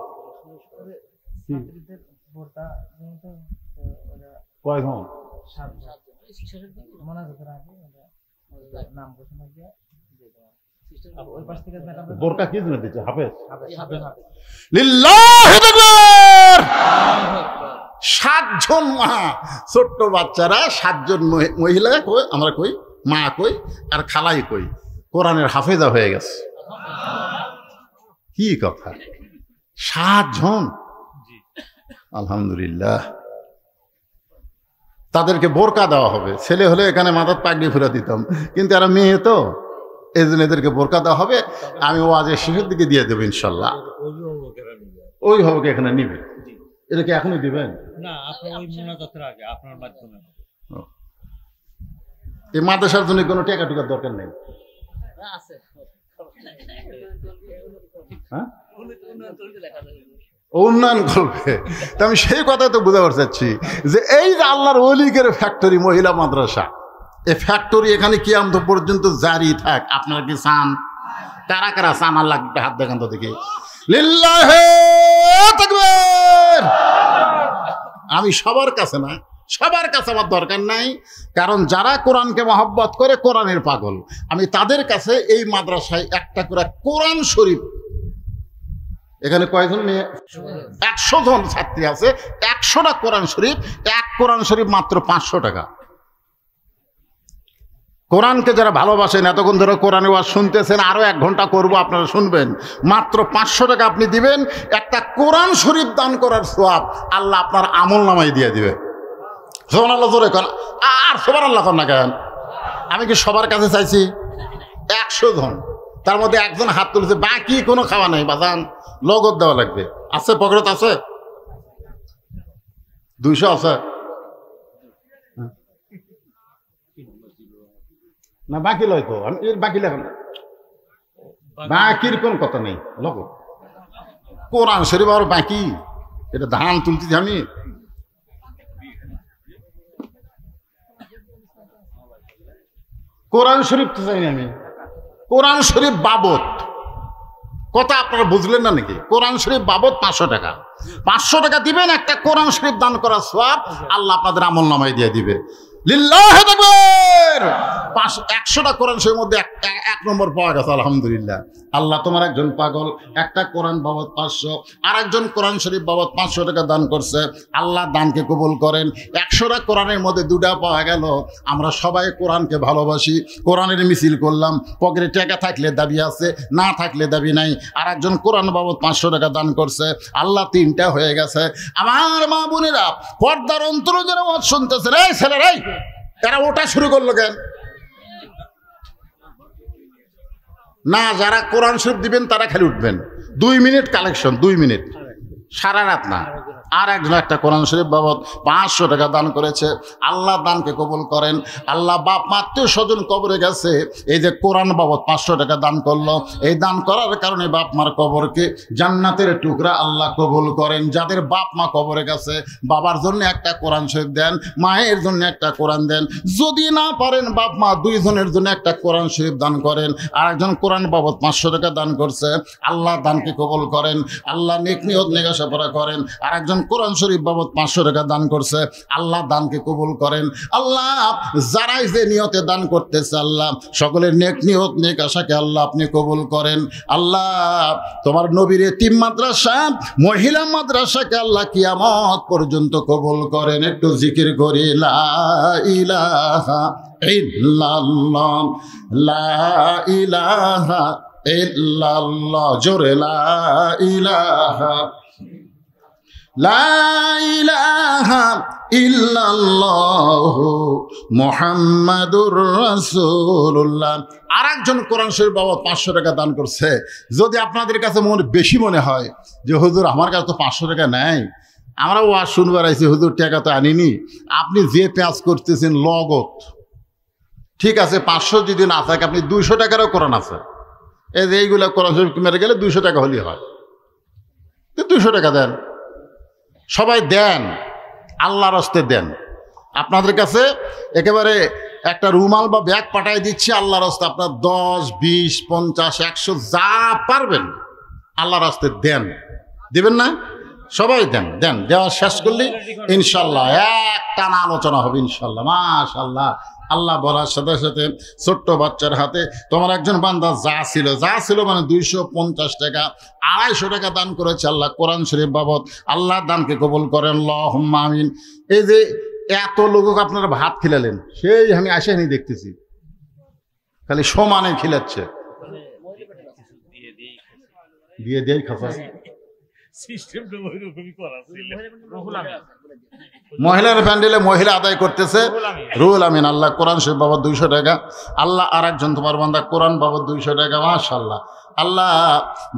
কয়জন বোরকা কি জন্য দিচ্ছে? হাফেজ। 7 জন মা, ছোট্ট বাচ্চারা 7 জন মহিলা কই, আমরা কই মা কই আর খালাই কই, কোরআনের হাফেজা হয়ে গেছে। কি কথা, 7 জন, আলহামদুলিল্লাহ। তাদেরকে বোরকা দেওয়া হবে। ছেলে হলে এখানে মাথার পাগড়ি ফিরে দিতাম, কিন্তু এরা মেয়ে তো, এই জন্য এদেরকে বোরকা দেওয়া হবে। আমি ওয়াজের শেষের দিকে দিয়ে দেবো ইনশাল্লাহ। ওই হবে এখানে নিবে, এটাকে এখনই দিবেন না? এই মাদ্রাসার জন্য কোনো টাকা টুকার দরকার নেই। হ্যাঁ, উন্নয়ন করবে। তো আমি সেই কথা তো বুঝাতে চাচ্ছি যে এই যে আল্লাহর ওলিকের ফ্যাক্টরি মহিলা মাদ্রাসা, এই ফ্যাক্টরি এখানে কিয়ামত পর্যন্ত জারি থাক। আপনারা কি চান? কারা কারা চান? আল্লাহ হাত দেখান তো দেখি। লিল্লাহি তাকবীর। আমি সবার কাছে না, সবার কাছে আমার দরকার নাই, কারণ যারা কোরআনকে মহব্বত করে, কোরআনের পাগল, আমি তাদের কাছে এই মাদ্রাসায় একটা করে কোরআন শরীফ, এখানে কয়জন মেয়ে? 100 জন ছাত্রী আছে, 100টা কোরআন শরীফ, এক কোরআন শরীফ মাত্র 500 টাকা। কোরআনকে যারা ভালোবাসেন, এতক্ষণ ধরে কোরআনে ওয়াজ শুনতেছেন, আরো 1 ঘন্টা করবো, আপনারা শুনবেন, মাত্র 500 টাকা আপনি দিবেন, একটা কোরআন শরীফ দান করার সওয়াব আল্লাহ আপনার আমল নামায় দিয়ে দিবে। সুবহানাল্লাহ জোরে কর, আর সুবহানাল্লাহ কর না কেন? আমি কি সবার কাছে চাইছি? 100 জন, তার মধ্যে 1 জন হাত তুলেছে, বাকি কোনো খাওয়া নাই। বাজান লগত দেওয়া লাগবে, আছে পকেট আছে? 200 আছে না? বাকি লয় তো, আমি বাকি লেখেন, বাকির কোন কথা নেই। লগত কোরআন শরীফ আর বাকি, এটা ধান তুলতেছি আমি। কোরআন শরীফ তো চাই আমি, কোরআন শরীফ বাবদ কথা আপনারা বুঝলেন না নাকি? কোরআন শরীফ বাবদ 500 টাকা, 500 টাকা দিবেন, একটা কোরআন শরীফ দান করার সওয়াব আল্লাহ আপনাদের আমল নামায় দিয়ে দিবে। লিল্লাহি তাকবীর। 100টা কোরআন শরীফের মধ্যে এক নম্বর পাওয়া গেছে, আলহামদুলিল্লাহ। আল্লাহ তোমার একজন পাগল একটা কোরআন বাবদ 500, আর একজন কোরআন শরীফ বাবদ 500 টাকা দান করছে। আল্লাহ দানকে কবুল করেন। 100টা কোরআনের মধ্যে 2টা পাওয়া গেল। আমরা সবাই কোরআনকে ভালোবাসি, কোরআনের মিছিল করলাম। পকেটে টাকা থাকলে দাবি আছে, না থাকলে দাবি নাই। আর একজন কোরআন বাবদ 500 টাকা দান করছে। আল্লাহ 3টা হয়ে গেছে। আমার মা বোনেরা, পর্দার অন্তরে যারা ওয়াজ শুনতেছে, এই ছেলেরাই এরা ওটা শুরু করলো কেন? না, যারা কোরআন শরীফ দিবেন তারা খালি উঠবেন। 2 মিনিট কালেকশন, 2 মিনিট, সারা রাত না। আর একজন একটা কোরআন শরীফ বাবদ 500 টাকা দান করেছে। আল্লাহ দানকে কবুল করেন। আল্লাহ বাপ মা আত্মীয় স্বজন কবরে গেছে, এই যে কোরআন বাবদ 500 টাকা দান করলো, এই দান করার কারণে বাপ মার কবরকে জান্নাতের টুকরা আল্লাহ কবুল করেন। যাদের বাপ মা কবরে গেছে, বাবার জন্য একটা কোরআন শরীফ দেন, মায়ের জন্য একটা কোরআন দেন। যদি না পারেন বাপ মা 2 জনের জন্য একটা কোরআন শরীফ দান করেন। আর একজন কোরআন বাবদ 500 টাকা দান করছে। আল্লাহ দানকে কবুল করেন। আল্লাহ নেক নিয়ত নেগাসাপড়া করেন। আর একজন কোরআন শরীফ বাবদ 500 টাকা দান করছে। আল্লাহ দানকে কবুল করেন। আল্লাহ যারাই যে নিয়তে দান করতেছে, আল্লাহ সকলের নেক নিয়ত নেক আশাকে আল্লাহ আপনি কবুল করেন। আল্লাহ তোমার নবীর এতিম মাদ্রাসা, মহিলা মাদ্রাসাকে আল্লাহ কিয়ামত পর্যন্ত কবুল করেন। একটু জিকির করি, লা ইলাহা ইল্লাল্লাহ, লা ইলাহা ইল্লাল্লাহ, জোরে লা ইলাহা, লা ইলাহা ইল্লাল্লাহু মুহাম্মাদুর রাসূলুল্লাহ। আর একজন কোরআন শরীফ বাবদ 500 টাকা দান করছে। যদি আপনাদের কাছে বেশি মনে হয় যে হুজুর আমার কাছে তো 500 টাকা নেই, আমরা ওয়াজ শুনবার আইছি, হুজুর টাকা তো আনিনি, আপনি যে পেঁয়াজ করতেছেন লগত, ঠিক আছে 500 যদি না থাকে, আপনি 200 টাকারও কোরআন আছে। এই যে এইগুলো কোরআন শরীফ মেরে গেলে 200 টাকা হলেই হয়, 200 টাকা দেন, সবাই দেন, আল্লাহর হস্তে দেন। আপনাদের কাছে একেবারে একটা রুমাল বা ব্যাগ পাঠাই দিচ্ছি আল্লাহর হস্তে। আপনার 10, 20, 50, 100 যা পারবেন আল্লাহর হস্তে দেন। দিবেন না? সবাই দেন, দেন। দেওয়া শেষ করলে ইনশাল্লাহ একটা না আলোচনা হবে ইনশাল্লাহ। মাশাআল্লাহ। আল্লাহ বলার সাথে সাথে ছোট্ট বাচ্চার হাতে তোমার একজন বান্দা যা ছিল মানে 250 টাকা, 250 টাকা দান করেছে আল্লাহ কোরআন শরীফ বাবদ। আল্লাহ দানকে কবুল করেন, আল্লাহুম্মা আমিন। এই যে এত লোক আপনারা ভাত খিলালেন, সেই আমি আসেনি দেখতেছি, খালি সমানে খিলাচ্ছে, দিয়ে দিয়েই খাওয়া। মহিলার প্যান্ডেলে মহিলা আদায় করতেছে রুহুল আমিন। আল্লাহ কোরআন শরীফ বাবদ 200 টাকা। আল্লাহ আর একজন তোমার বান্দা কোরআন বাবদ 200 টাকা। মাশাআল্লাহ। আল্লাহ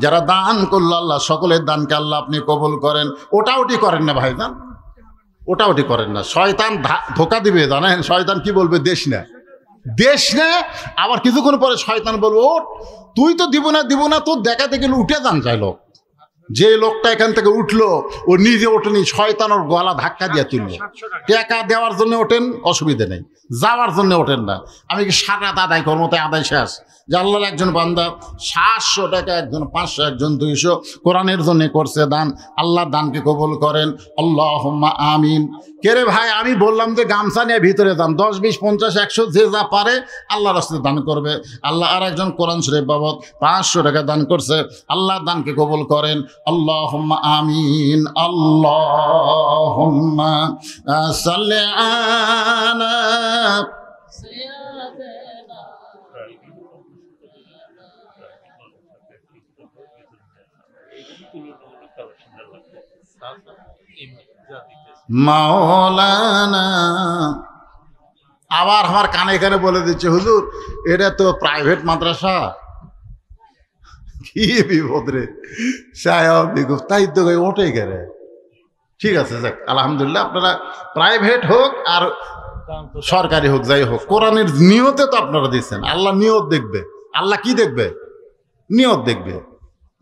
যারা দান করলো, আল্লাহ সকলের দানকে আল্লাহ আপনি কবুল করেন। ওটাউটি করেন না ভাইজান, ওটাউটি করেন না। শয়তান ধোকা দিবে, জানেন? শয়তান কি বলবে? দেশ না। আবার কিছুক্ষণ পরে শয়তান বলবো, ও তুই তো দিব না, তোর দেখাতে গেলে উঠে যান চাইলো। যে লোকটা এখান থেকে উঠলো ও নিজে ওঠেনি, শয়তান ওর গলা ধাক্কা দিয়ে তুললো। টাকা দেওয়ার জন্য ওঠেন, অসুবিধা নেই, যাওয়ার জন্য ওঠেন না। আমি কি সারা রাত আদায় করবো, তাই আদায় শেষ। যে আল্লাহর একজন বান্দা 700 টাকা, একজন 500, একজন 200 কোরআনের জন্য করছে দান। আল্লাহ দানকে কবুল করেন, আল্লাহুম্মা আমিন। কে রে ভাই, আমি বললাম যে গামছা নিয়ে ভিতরে যান, 10, 20, 50, 100 যে যা পারে আল্লাহর রাস্তায় দান করবে। আল্লাহ আর একজন কোরআন শরীফ বাবদ 500 টাকা দান করছে। আল্লাহ দানকে কবুল করেন, আল্লাহুম্মা আমিন। আল্লাহুম্মা সাল্লি আলা মাওলানা। আবার আমার কানে কানে বলে দিচ্ছে, হুজুর এটা তো প্রাইভেট মাদ্রাসা। কি বিপদ রে, তাই তো ওঠে গেলে। ঠিক আছে, যাক আলহামদুলিল্লাহ। আপনারা প্রাইভেট হোক আর সরকারি হোক, যাই হোক, কোরআনের নিয়তে তো আপনারা দিচ্ছেন। আল্লাহ নিয়ত দেখবে। আল্লাহ কি দেখবে? নিয়ত দেখবে।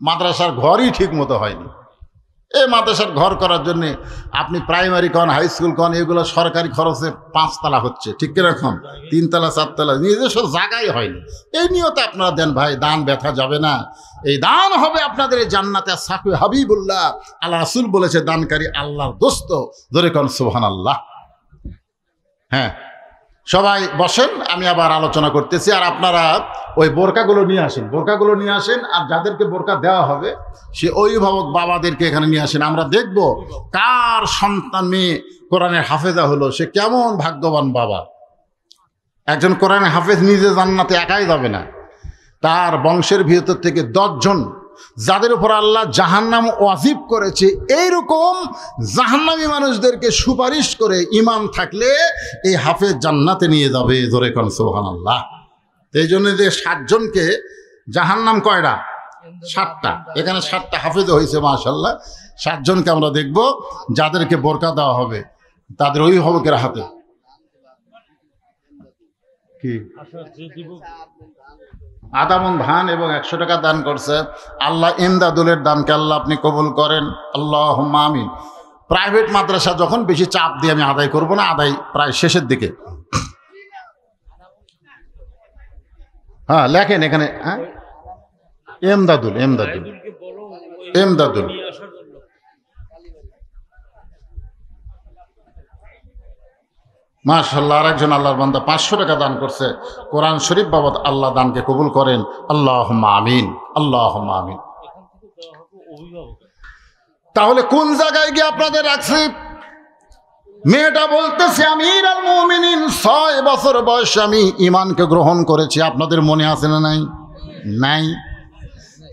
মাদ্রাসার ঘরই ঠিক মতো হয়নি। এই মাদ্রাসার ঘর করার জন্য আপনি প্রাইমারি কন, হাই স্কুল কন, এগুলো সরকারি খরচে 5 তলা হচ্ছে, ঠিক কিরকম? 3 তলা 4 তলা, নিজস্ব জায়গায় হয়নি। এই নিয়তে আপনারা দেন ভাই, দান ব্যথা যাবে না। এই দান হবে আপনাদের জান্নাতে। সাকু হাবিবুল্লাহ আল্লাহ রাসূল বলেছে, দানকারী আল্লাহর দোস্ত। ধরে কন সুবহানাল্লাহ। হ্যাঁ, সবাই বসেন, আমি আবার আলোচনা করতেছি। আর আপনারা ওই বোরকাগুলো নিয়ে আসেন, বোরকাগুলো নিয়ে আসেন। আর যাদেরকে বোরকা দেওয়া হবে সে অভিভাবক বাবাদেরকে এখানে নিয়ে আসেন। আমরা দেখব কার সন্তান মেয়ে কোরআনের হাফেজা হলো, সে কেমন ভাগ্যবান বাবা। একজন কোরআনের হাফেজ নিজে জান্নাতে একাই যাবে না, তার বংশের ভিতর থেকে 10 জন যাদের উপর আল্লাহ জাহান্নাম ওয়াজিব করেছে, এইরকম জাহান্নামী মানুষদেরকে সুপারিশ করে ইমান থাকলে এই হাফেজ জান্নাতে নিয়ে যাবে। জোরে কোন সুবহানাল্লাহ। এই জন্য যে 7 জনকে জাহান্নাম কয়টা? 7টা। এখানে 7টা হাফেজ হয়েছে মাশাআল্লাহ। 7 জনকে আমরা দেখব যাদেরকে বোরকা দেওয়া হবে তাদের অভিভাবকের হাতে। কি আধা মণ ধান এবং 100 টাকা দান করছে। আল্লাহ ইমদাদুলের দানকে আল্লাহ আপনি কবুল করেন, আল্লাহুম্মা আমিন। প্রাইভেট মাদ্রাসা যখন বেশি চাপ দিয়ে আমি আদায় করব না, আদায় প্রায় শেষের দিকে। হ্যাঁ লেখেন এখানে, হ্যাঁ এমদাদুল, এমদাদুল, এমদাদুল। মাশাআল্লাহ, আরেকজন আল্লাহর বান্দা 500 টাকা দান করছে কোরআন শরীফ বাবদ। আল্লাহ দানকে কবুল করেন, আল্লাহুম্মা আমিন, আল্লাহুম্মা আমিন। তাহলে কোন জায়গায় গিয়ে আপনাদের রাখছি? মেয়েটা বলতেছে আমিরুল মুমিনিন 6 বছর বয়সে আমি ঈমানকে গ্রহণ করেছি। আপনাদের মনে আছে না? নাই, নাই।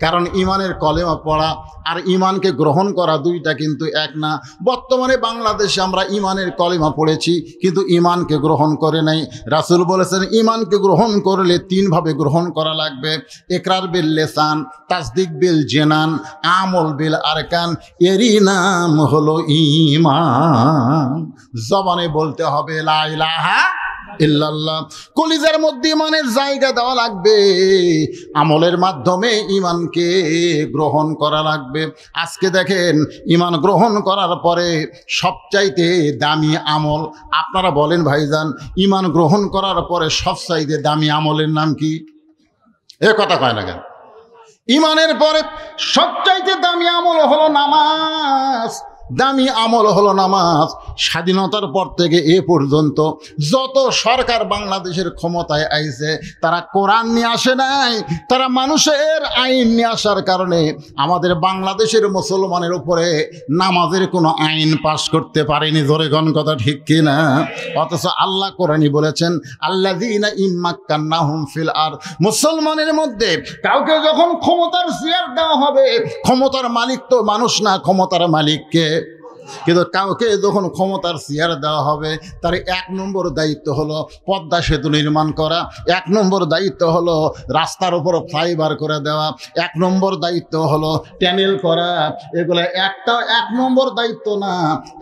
কারণ ঈমানের কলেমা পড়া আর ঈমানকে গ্রহণ করা দুইটা কিন্তু এক না। বর্তমানে বাংলাদেশে আমরা ঈমানের কলেমা পড়েছি কিন্তু ঈমানকে গ্রহণ করে নাই। রাসূল বলেছেন ঈমানকে গ্রহণ করলে 3 ভাবে গ্রহণ করা লাগবে: ইকরার বিল লিসান, তাসদিক বিল জিনান, আমল বিল আরকান। এরই নাম হলো ঈমান। জবানে বলতে হবে লা ইলাহা ইল্লাল্লাহ, কলিজার মধ্যে ঈমানের জায়গা দেওয়া লাগবে, আমলের মাধ্যমে ঈমানকে গ্রহণ করা লাগবে। আজকে দেখেন ঈমান গ্রহণ করার পরে সবচাইতে দামি আমল, আপনারা বলেন ভাইজান, ঈমান গ্রহণ করার পরে সবচাইতে দামি আমলের নাম কি? এ কথা কয় না কেন? ঈমানের পরে সবচাইতে দামি আমল হলো নামাজ। দামি আমল হলো নামাজ। স্বাধীনতার পর থেকে এ পর্যন্ত যত সরকার বাংলাদেশের ক্ষমতায় আইছে তারা কোরআন নিয়ে আসে নাই, তারা মানুষের আইন নিয়ে আসার কারণে আমাদের বাংলাদেশের মুসলমানের উপরে নামাজের কোনো আইন পাশ করতে পারেনি। জোরে গণ কথা ঠিক কিনা? অথচ আল্লাহ কোরআনই বলেছেন আল্লাযীনা ইম্মাক্কান্নাহুম ফিল আরদ, মুসলমানের মধ্যে কাউকে যখন ক্ষমতার চেয়ার দেওয়া হবে, ক্ষমতার মালিক তো মানুষ না, ক্ষমতার মালিককে। কিন্তু কাউকে যখন ক্ষমতার চেয়ার দেওয়া হবে তার 1 নম্বর দায়িত্ব হলো পদ্মা সেতু নির্মাণ করা, 1 নম্বর দায়িত্ব হলো রাস্তার উপর ফ্লাইওভার করে দেওয়া, 1 নম্বর দায়িত্ব হলো ট্যানেল করা। এগুলো 1 নম্বর দায়িত্ব না,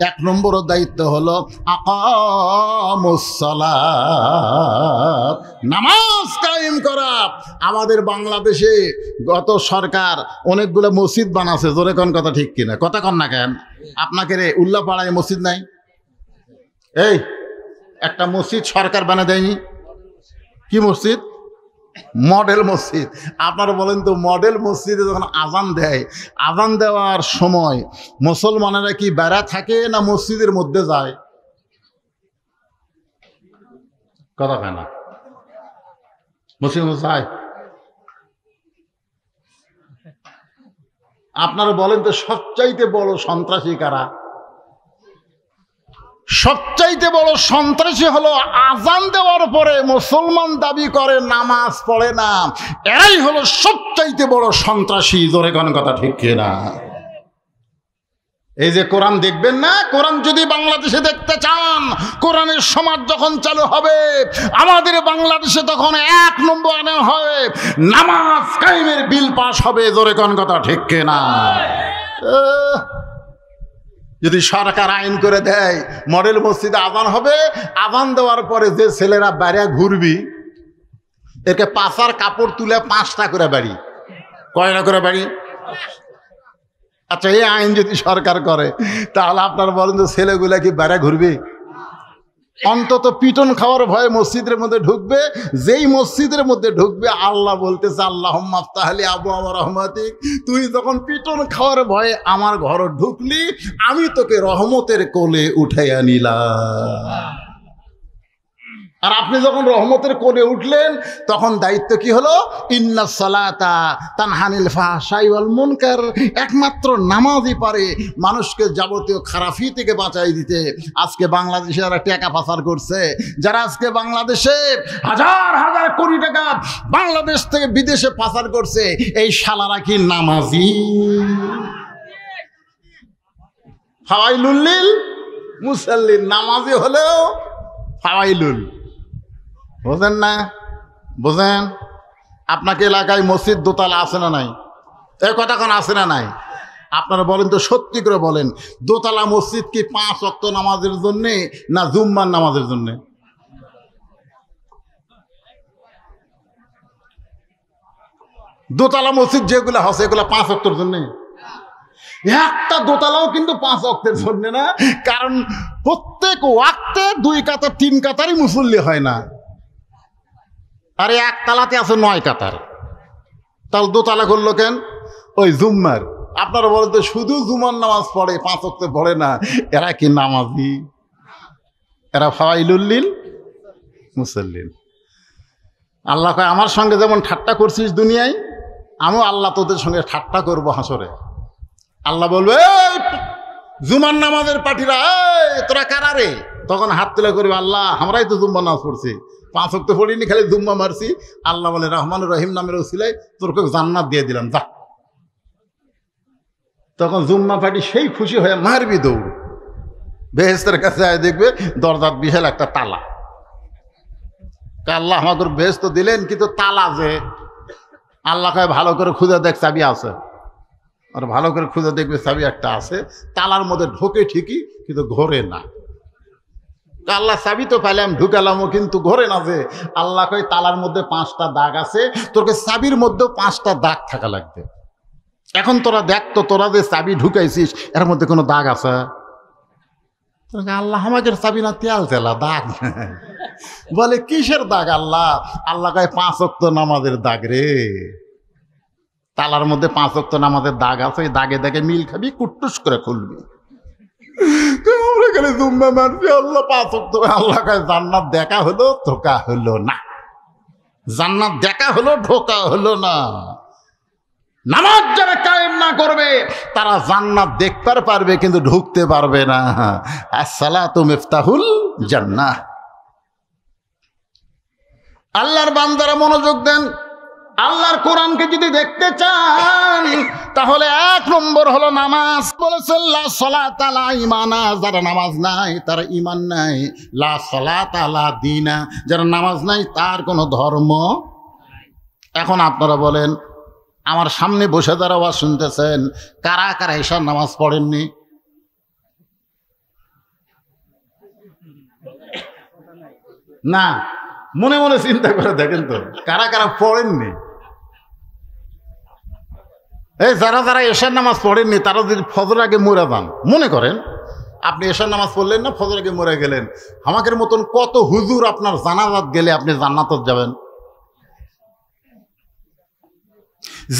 1 নম্বর দায়িত্ব হলো আকামুস সালাত, নামাজ কায়েম করা। আমাদের বাংলাদেশে গত সরকার অনেকগুলো মসজিদ বানাচ্ছে। জোরে কোন কথা ঠিক কিনা? কথা কন না কেন? আপনাকে রে উল্লাপাড়ায় মসজিদ নাই? এই একটা মসজিদ সরকার বানিয়ে দেয়নি? কি মসজিদ? মডেল মসজিদ। আপনারা বলেন তো, মডেল মসজিদে যখন আজান দেয়, আজান দেওয়ার সময় মুসলমানেরা কি বেড়া থাকে না মসজিদের মধ্যে যায়? কথা হয় না? মসজিদ যায়? আপনারা বলেন তো সবচাইতে বড় সন্ত্রাসী কারা? সবচাইতে বড় সন্ত্রাসী হলো আজান দেওয়ার পরে মুসলমান দাবি করে নামাজ পড়ে না, এরাই হলো সবচাইতে বড় সন্ত্রাসী। জোরে কোন কথা ঠিক কিনা? এই যে কোরআন দেখবেন না, কোরআন যদি বাংলাদেশে দেখতে চান, কোরআনের সমাজ যখন চালু হবে আমাদের বাংলাদেশে, তখন 1 নম্বর আইন হবে নামাজ কায়েমের বিল পাস হবে। জোরে কোন কথা ঠিক কিনা? যদি সরকার আইন করে দেয় মডেল মসজিদে আজান হবে, আজান দেওয়ার পরে যে ছেলেরা বাইরে ঘুরবি একে পাশার কাপড় তুলে 5টা করে বাড়ি। কয়টা করে বাড়ি? আচ্ছা, এই আইন যদি সরকার করে তাহলে আপনার বলেন যে ছেলেগুলা কি বাইরে ঘুরবে? অন্তত পিটন খাওয়ার ভয়ে মসজিদের মধ্যে ঢুকবে। যেই মসজিদের মধ্যে ঢুকবে আল্লাহ বলতেছে আল্লাহুম্মা আফতাহ লি আবওয়াবা রাহমাতিক, তুই যখন পিটন খাওয়ার ভয়ে আমার ঘরে ঢুকলি আমি তোকে রহমতের কোলে উঠাইয়া নিলাম। আর আপনি যখন রহমতের কোলে উঠলেন তখন দায়িত্ব কি হলো? ইন্নাস সালাতা তানহানিল ফাহশাই ওয়াল মুনকার। একমাত্র নামাজই পারে মানুষকে যাবতীয় খারাপি থেকে বাঁচাই দিতে। আজকে বাংলাদেশে যারা টাকা পাচার করছে, যারা আজকে বাংলাদেশে হাজার হাজার কোটি টাকা বাংলাদেশ থেকে বিদেশে পাচার করছে, এই শালারা কি নামাজি? ফাওয়াইলুল লিল মুসাল্লিন, নামাজি হলেও ফাওয়াইলুল। বোঝেন না? বোঝেন? আপনাকে এলাকায় মসজিদ দোতলা আছে না নাই? এই কথা কোন আছে না নাই? আপনারা বলেন তো, সত্যি করে বলেন, দোতলা মসজিদ কি 5 ওয়াক্ত নামাজের জন্যে না জুম্মার নামাজের জন্যে? দোতলা মসজিদ যেগুলো আছে এগুলো 5 ওয়াক্তের জন্যে। একটা দোতলাও কিন্তু 5 ওয়াক্তের জন্য না, কারণ প্রত্যেক ওয়াক্তে 2 কাতার 3 কাতারই মুসল্লি হয় না। আরে একতলাতে আছে 9 কাতার, তাহলে দোতলা করলো কেন? ওই জুম্মার। আপনারা বলেন তো, শুধু জুমার নামাজ পড়ে, 5 ওয়াক্ত পড়ে না, এরা কি নামাজি? এরা ফাওয়াইলুল লিল মুসাল্লিন। আল্লাহ কয়, আমার সঙ্গে যেমন ঠাট্টা করছিস দুনিয়ায়, আমিও আল্লাহ তোদের সঙ্গে ঠাট্টা করবো হাসরে। আল্লাহ বলবে, জুমার নামাজের পার্টিরা, তোরা কারা রে? তখন হাত তুলে করবে, আল্লাহ আমরাই তো জুম্মা নামাজ পড়ছি, 5 ওয়াক্ত পড়িনি, খালি জুম্মা মারছি। আল্লাহ বলে, রহমান রহিম নামের ওসিলায় তোরকে জান্নাত দিয়ে দিলাম, যা। তখন জুম্মা পার্টি সেই খুশি হয়ে মারবি দৌড়, বেহেস্তের কাছে আয়, দেখবে দরজার বিশাল একটা তালা। আল্লাহ আমাকে বেহেস্ত দিলেন, কিন্তু তালা যে। আল্লাহ কয়, ভালো করে খুঁজে দেখ, চাবি আছে। আর ভালো করে খুঁজে দেখবে, চাবি একটা আছে, তালার মধ্যে ঢোকে ঠিকই, কিন্তু ঘোরে না। আল্লাহ চাবি তো পাইলাম, ঢুকালামও, কিন্তু ঘোরে না যে। আল্লাহ কয়, তালার মধ্যে 5টা দাগ আছে, তোকে চাবির মধ্যেও 5টা দাগ থাকা লাগবে। এখন তোরা দেখ তো, তোরা যে চাবি ঢুকাইছিস এর মধ্যে কোনো দাগ আছে? আল্লাহ আমাদের চাবি না, তেল তেলা দাগ। বলে, কিসের দাগ আল্লাহ? আল্লাহ কয়, 5 ওয়াক্ত নামাজের দাগ রে। তালার মধ্যে 5 ওয়াক্ত নামাজের দাগ আছে, ওই দাগে দাগে মিল খাবি, কুট্টুস করে খুলবি। আমরা গেলে জুম্মা মারবি, আল্লাহ 5 ওয়াক্ত। আল্লাহ কয়, জান্নাত দেখা হলো, ধোকা হলো না। জান্নাত দেখা হলো, ধোকা হলো না। নামাজ যারা কায়েম না করবে তারা জান্নাত দেখতে পারবে, কিন্তু ঢুকতে পারবে না। আসসালাতু মিফতাহুল জান্নাহ। আল্লাহর বান্দারা মনোযোগ দেন। আল্লাহর কোরআনকে যদি দেখতে চান, তাহলে 1 নম্বর হলো নামাজ। বলেছেন, লা সালাতা লা ঈমানা, যারা নামাজ নাই তার ঈমান নাই। লা সালাতা লা দীনা, যারা নামাজ নাই তার কোনো ধর্ম। এখন আপনারা বলেন, আমার সামনে বসে যারা আওয়াজ শুনতেছেন, কারা কারা এশার নামাজ পড়েননি? না, মনে মনে চিন্তা করে দেখেন তো, কারা কারা পড়েননি? এই যারা যারা এশার নামাজ পড়েননি, তারা যদি ফজর আগে মরে যান, মনে করেন আপনি এশার নামাজ পড়লেন না, ফজর আগে মরে গেলেন, আমাদের মতন কত হুজুর আপনার জানাজাত গেলে আপনি জান্নাতত যাবেন।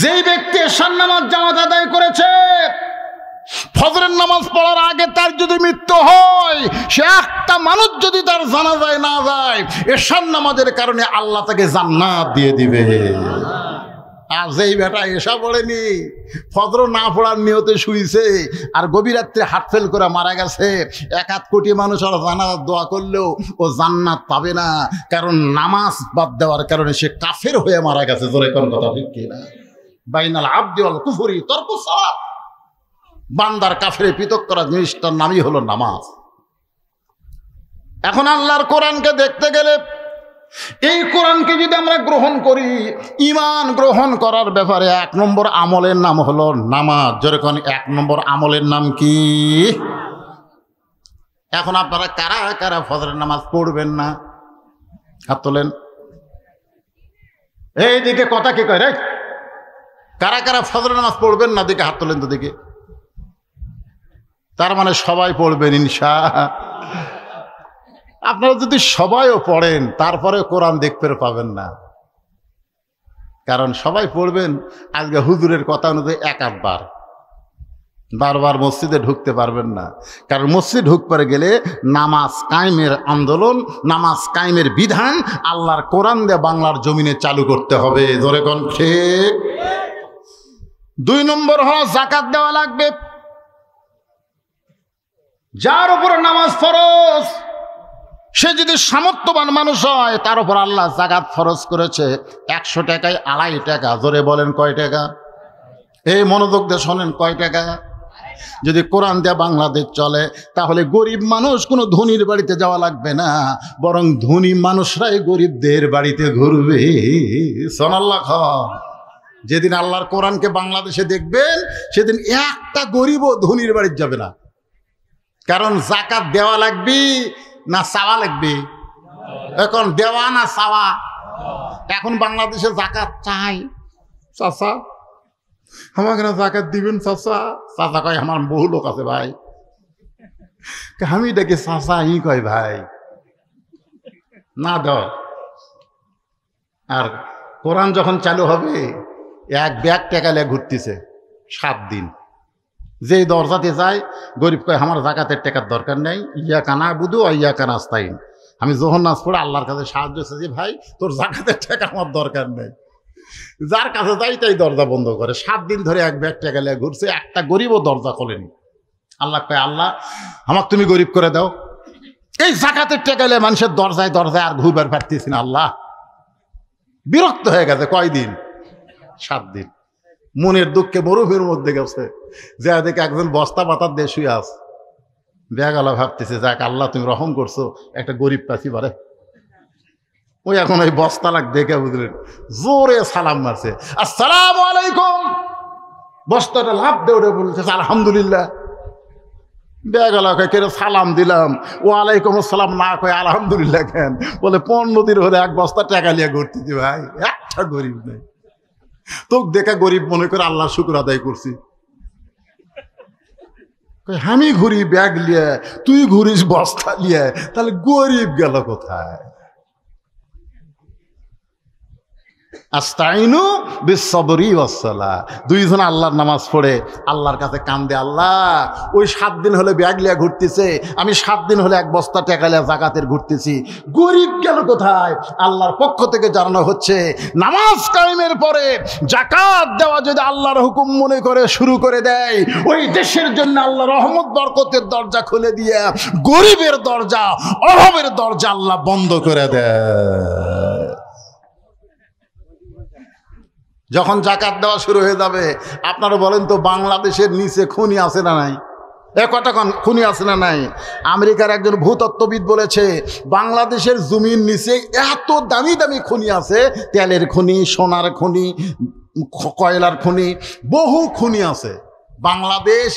যেই ব্যক্তি এশার নামাজ জামাত আদায় করেছে, ফজরের নামাজ পড়ার আগে তার যদি মৃত্যু হয়, সে একটা মানুষ যদি তার জানাজায় না যায়, এশার নামাজের কারণে আল্লাহ তাকে জান্নাত দিয়ে দিবে। আর যেই বেটা এশা পড়েনি, ফজর না পড়ার নিয়তে শুইছে, আর গভীর রাত্রে হার্ট ফেল করে মারা গেছে, 1 কোটি মানুষ আর জানাজাত দোয়া করলেও ও জান্নাত পাবে না, কারণ নামাজ বাদ দেওয়ার কারণে সে কাফের হয়ে মারা গেছে। জোরে কোন কথা ঠিক কিনা? বাইনাল আবদি ওয়াল কুফরি তারকুস সালাত। বান্দার কাফেরে পৃথক করা জিনিসটার নামই হলো নামাজ। এখন আল্লাহর কোরআনকে দেখতে গেলে, এই কোরআনকে যদি আমরা গ্রহণ করি, ঈমান গ্রহণ করার ব্যাপারে 1 নম্বর আমলের নাম হলো নামাজ। যেরকম 1 নম্বর আমলের নাম কি? এখন আপনারা কারা কারা ফজরের নামাজ পড়বেন না? হাত তোলেন। এইদিকে কথা কি কয় রে? কারা কারা ফজরের নামাজ পড়বেন না? দিকে হাত তোলেন তো দিকে। তার মানে সবাই পড়বেন ইনশাআল্লাহ। আপনারা যদি সবাইও পড়েন, তারপরে কোরআন দেখতে পাবেন না, কারণ সবাই পড়বেন আজকে হুজুরের কথা অনুযায়ী 1 বার। বারবার মসজিদে ঢুকতে পারবেন না, কারণ মসজিদ ঢুকতে গেলে নামাজ কায়েমের আন্দোলন, নামাজ কায়েমের বিধান আল্লাহর কোরআন দিয়ে বাংলার জমিনে চালু করতে হবে। জোরে কোন ঠিক। 2 নম্বর হলো যাকাত দেওয়া লাগবে। যার উপর নামাজ ফরজ সে যদি সামর্থ্যবান মানুষ হয়, তার উপর আল্লাহ যাকাত ফরজ করেছে 100 টাকায় 2.5 টাকা। জোরে বলেন কয় টাকা? এই মনোযোগ দিয়ে শোনেন, কয় টাকা? যদি কোরআন দেয়া বাংলাদেশ চলে তাহলে গরিব মানুষ কোনো ধনীর বাড়িতে যাওয়া লাগবে না, বরং ধনী মানুষরাই গরিবদের বাড়িতে ঘুরবে। সুবহানাল্লাহ। যেদিন আল্লাহর কোরআনকে বাংলাদেশে দেখবেন সেদিন একটা গরিবও ধনীর বাড়িতে যাবে না। কারণ যাকাত দেওয়া লাগবে না চাওয়া লাগবে? এখন দেওয়া না চাওয়া? এখন বাংলাদেশে যাকাত চাই। চাচা আমাকে না যাকাত দিবেন চাচা? চাচা কয় আমার বহু লোক আছে ভাই। আমি দেখি চাচা ই কয় ভাই না দাও। আর কোরআন যখন চালু হবে 1 ব্যাগ টাকা নিয়ে ঘুরতেছে 7 দিন। যেই দরজাতে যায় গরিব কয় আমার যাকাতের টাকার দরকার নেই, ইয়াকা নাবুদু ওয়া ইয়াকা নাস্তাইন। আমি যখন নাচ পড়ে আল্লাহর কাছে সাহায্য চাইছি, ভাই তোর যাকাতের টাকা আমার দরকার নেই। যার কাছে যাই তাই দরজা বন্ধ করে। 7 দিন ধরে 1 ব্যাগ টাকা নিয়ে ঘুরছে, একটা গরিবও দরজা খোলেনি। আল্লাহ কয় আল্লাহ আমাকে তুমি গরিব করে দাও। এই যাকাতের টাকা নিয়ে মানুষের দরজায় দরজায় আর ঘুরবার পারতেছি না। আল্লাহ বিরক্ত হয়ে গেছে। কয়দিন? 7 দিন। মনের দুঃখে মরুভূমির মধ্যে গেছে, যে দেখে একজন বস্তা পাতার দিয়ে শুয়ে আছে। ব্যাগওয়ালা ভাবতেছে যাক আল্লাহ তুমি রহম করছো, একটা গরিব পাচ্ছি পারে। ওই এখন ওই বস্তা লাগ দেখে বুঝলেন জোরে সালাম মারছে, আসসালামু আলাইকুম। বস্তাটা লাভ দেওয়া বলছে আলহামদুলিল্লাহ। ব্যাগওয়ালা কয় কেন সালাম দিলাম, ও আলাইকুম আসসালাম না কয় আলহামদুলিল্লাহ কেন? বলে 15 দিন হলে 1 বস্তা টাকা নিয়ে ঘুরতেছি ভাই, একটা গরিব নেই। তোকে দেখা গরিব মনে করে আল্লাহ শুকর আদায় করছি। আমি ঘুরি ব্যাগ লিয়ে, তুই ঘুরিস বস্তা লিয়ে, তাহলে গরিব গেল কোথায়? আস্তাইনু বিসসবরি ওয়াসসালাহ। 2 জন আল্লাহর নামাজ পড়ে আল্লাহর কাছে কান্দে, আল্লাহ ওই 7 দিন হলে ব্যাগ লিয়া ঘুরতেছে, আমি 7 দিন হলে 1 বস্তা টাকা লিয়া যাকাতের ঘুরতেছি, গরিব গেল কোথায়? আল্লাহর পক্ষ থেকে জানানো হচ্ছে নামাজ কায়েমের পরে যাকাত দেওয়া যদি আল্লাহর হুকুম মনে করে শুরু করে দেয়, ওই দেশের জন্য আল্লাহ রহমত বরকতের দরজা খুলে দিয়ে গরিবের দরজা, অভাবের দরজা আল্লাহ বন্ধ করে দেয়। যখন যাকাত দেওয়া শুরু হয়ে যাবে, আপনারা বলেন তো বাংলাদেশের নিচে খনি আছে না নাই? কটা খনি আছে না নাই? আমেরিকার একজন ভূতত্ত্ববিদ বলেছে বাংলাদেশের জমির নিচে এত দামি দামি খনি আছে, তেলের খনি, সোনার খনি, কয়লার খনি, বহু খনি আছে। বাংলাদেশ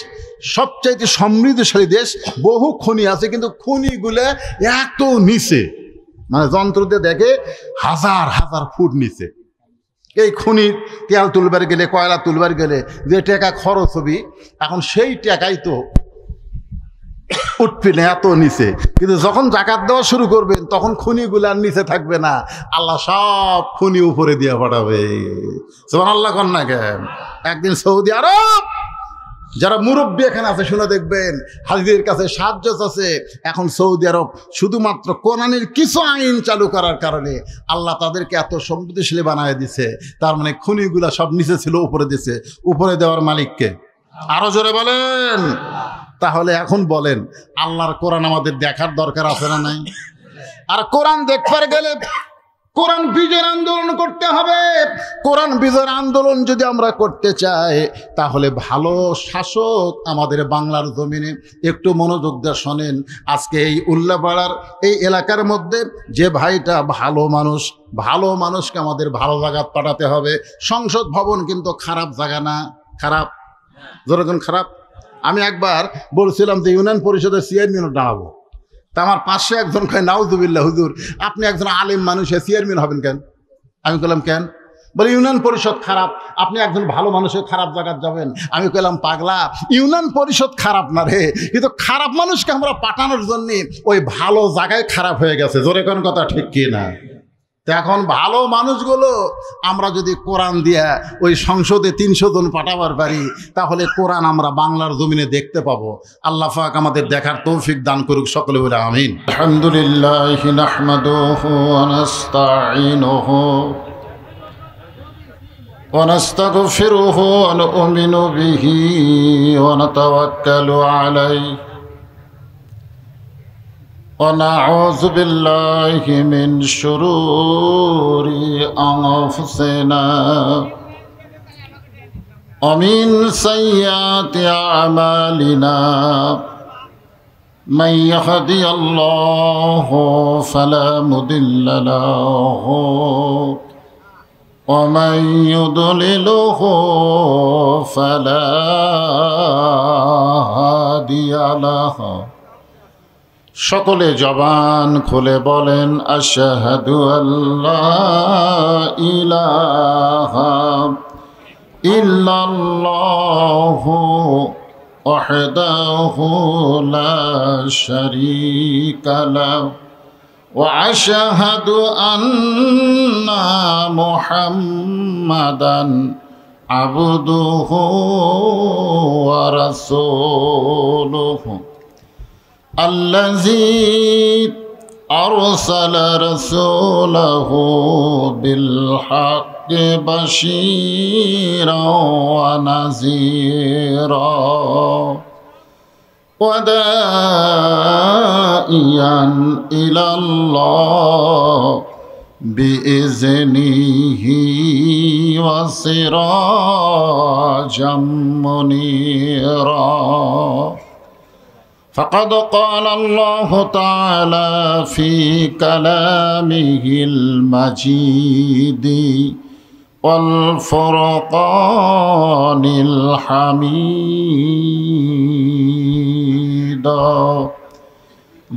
সবচাইতে সমৃদ্ধশালী দেশ, বহু খনি আছে, কিন্তু খনিগুলো এত নিচে, মানে যন্ত্র দিয়ে দেখে 1000 ফুট নিচে। এই খনি তেল তুলবার গেলে, কয়লা তুলবার গেলে যে টাকা খরচ হবি, এখন সেই টাকাই তো উঠবে না, এত নিচে। কিন্তু যখন যাকাত দেওয়া শুরু করবেন তখন খনিগুলো আর নিচে থাকবে না, আল্লাহ সব খনি উপরে দিয়ে পাঠাবে। সুবহানাল্লাহ কোন না কেন? একদিন সৌদি আরব যারা মুরব্বী এখানে আছে শুনে দেখবেন, হাজিদের কাছে সাহায্য আছে। এখন সৌদি আরব শুধুমাত্র কোরআনের কিছু আইন চালু করার কারণে আল্লাহ তাদেরকে এত সমৃদ্ধশালী বানায় দিছে। তার মানে খনিগুলা সব নিচে ছিল, উপরে দিছে। উপরে দেওয়ার মালিককে? আরো জোরে বলেন। তাহলে এখন বলেন আল্লাহর কোরআন আমাদের দেখার দরকার আছে না নাই? আর কোরআন দেখবার গেলে কোরআন বিজয়ের আন্দোলন করতে হবে। কোরআন বিজয়ের আন্দোলন যদি আমরা করতে চাই, তাহলে ভালো শাসক আমাদের বাংলার জমিনে। একটু মনোযোগ দিয়ে শোনেন, আজকে এই উল্লাপাড়ার এই এলাকার মধ্যে যে ভাইটা ভালো মানুষ, ভালো মানুষকে আমাদের ভালো জায়গা পাঠাতে হবে। সংসদ ভবন কিন্তু খারাপ জায়গা না, খারাপ যেরকম খারাপ। আমি একবার বলছিলাম যে ইউনিয়ন পরিষদের চেয়ারম্যানও দাঁড়াবো, তা আমার পাশে একজন কয় নাউজুবিল্লাহ হুজুর আপনি একজন আলেম মানুষ, চেয়ারম্যান হবেন কেন? আমি বললাম কেন? বলে ইউনিয়ন পরিষদ খারাপ, আপনি একজন ভালো মানুষের খারাপ জায়গায় যাবেন। আমি বললাম পাগলা, ইউনিয়ন পরিষদ খারাপ না রে, কিন্তু খারাপ মানুষকে আমরা পাঠানোর জন্য ওই ভালো জায়গায় খারাপ হয়ে গেছে। জোরে কোন কথা ঠিক কি না? এখন ভালো মানুষগুলো আমরা যদি কোরআন দিয়া ওই সংসদে 300 জন পাঠাবার পারি, তাহলে কোরআন আমরা বাংলার জমিনে দেখতে পাবো। আল্লাহ পাক আমাদের দেখার তৌফিক দান করুক, সকলে বলে আমিন। আলহামদুলিল্লাহ নাহমাদুহু ওয়া নাস্তাঈনুহু ওয়া নাস্তাগফিরুহু ওয়া নু'মিনু বিহি ওয়া নাতাওয়াক্কালু আলাইহি ونعوذ بالله من شرور أنفسنا ومن سيئات أعمالنا من يهدي الله فلا مضل له ومن يضلله فلا هادي له। সকলে জবান খুলে বলেন আশহাদু আল্লা ইলাহা ইল্লাল্লাহু ওয়াহদাহু লা শারীকা লাহু ওয়া আশহাদু আন্না মুহাম্মাদান আবদুহু ওয়া রাসূলুহু الذي أرسل رسوله بالحق بشيرا ونذيرا وداعيا إلى الله بإذنه وسراجا منيرا। فقد قال الله تعالى في كلامه المجيد والفرقان الحميد।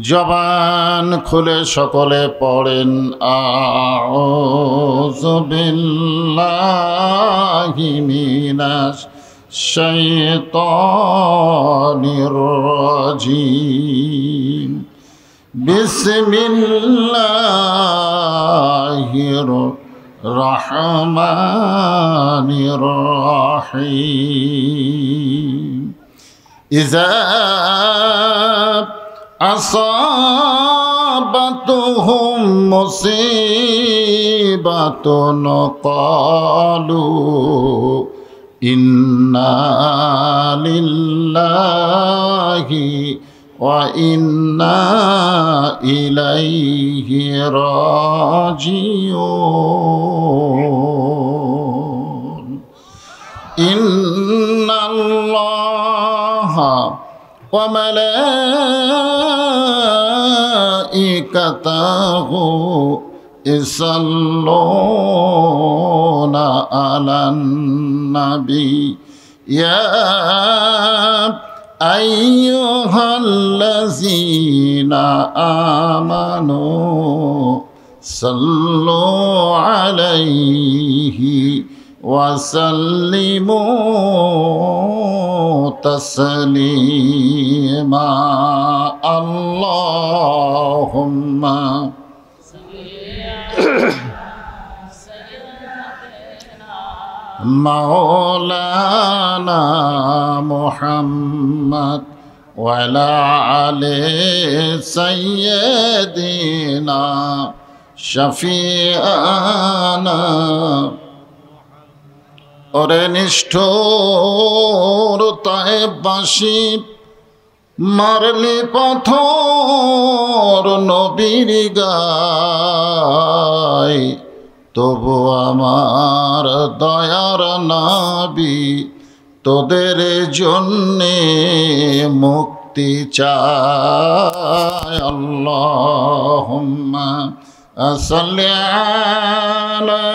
জবান খুলে সকলে পড়েন আউযু বিল্লাহি মিনাশ শাইতানির রাজিম বিসমিল্লাহির রহমানির রহিম। ইযা আসাবাতুহুম মুসিবাতুন ক্বালু ইন্না লিল্লাহি ওয়া ইন্না ইলাইহি রাজিউন। ইন্নাল্লাহা ওয়া মালাইকাতাহু ইসাল্লুনা আলান নবী ইয়া আইয়ুহাল্লাযীনা আমানু সাল্লু আলাইহি ওয়া সাল্লিমু তাসলিমা। আল্লাহুম্মা মাওলানা মুহাম্মদ ওয়া আলা আলি সাইয়্যিদিনা শাফিআনা। ওরে নিষ্ঠুর তায়েববাসী, মারলি পাথর নবীর গায়, তবু আমার দয়ার নবী তোদের জন্যে মুক্তি চায়। আল্লাহুম্মা সাল্লি আলা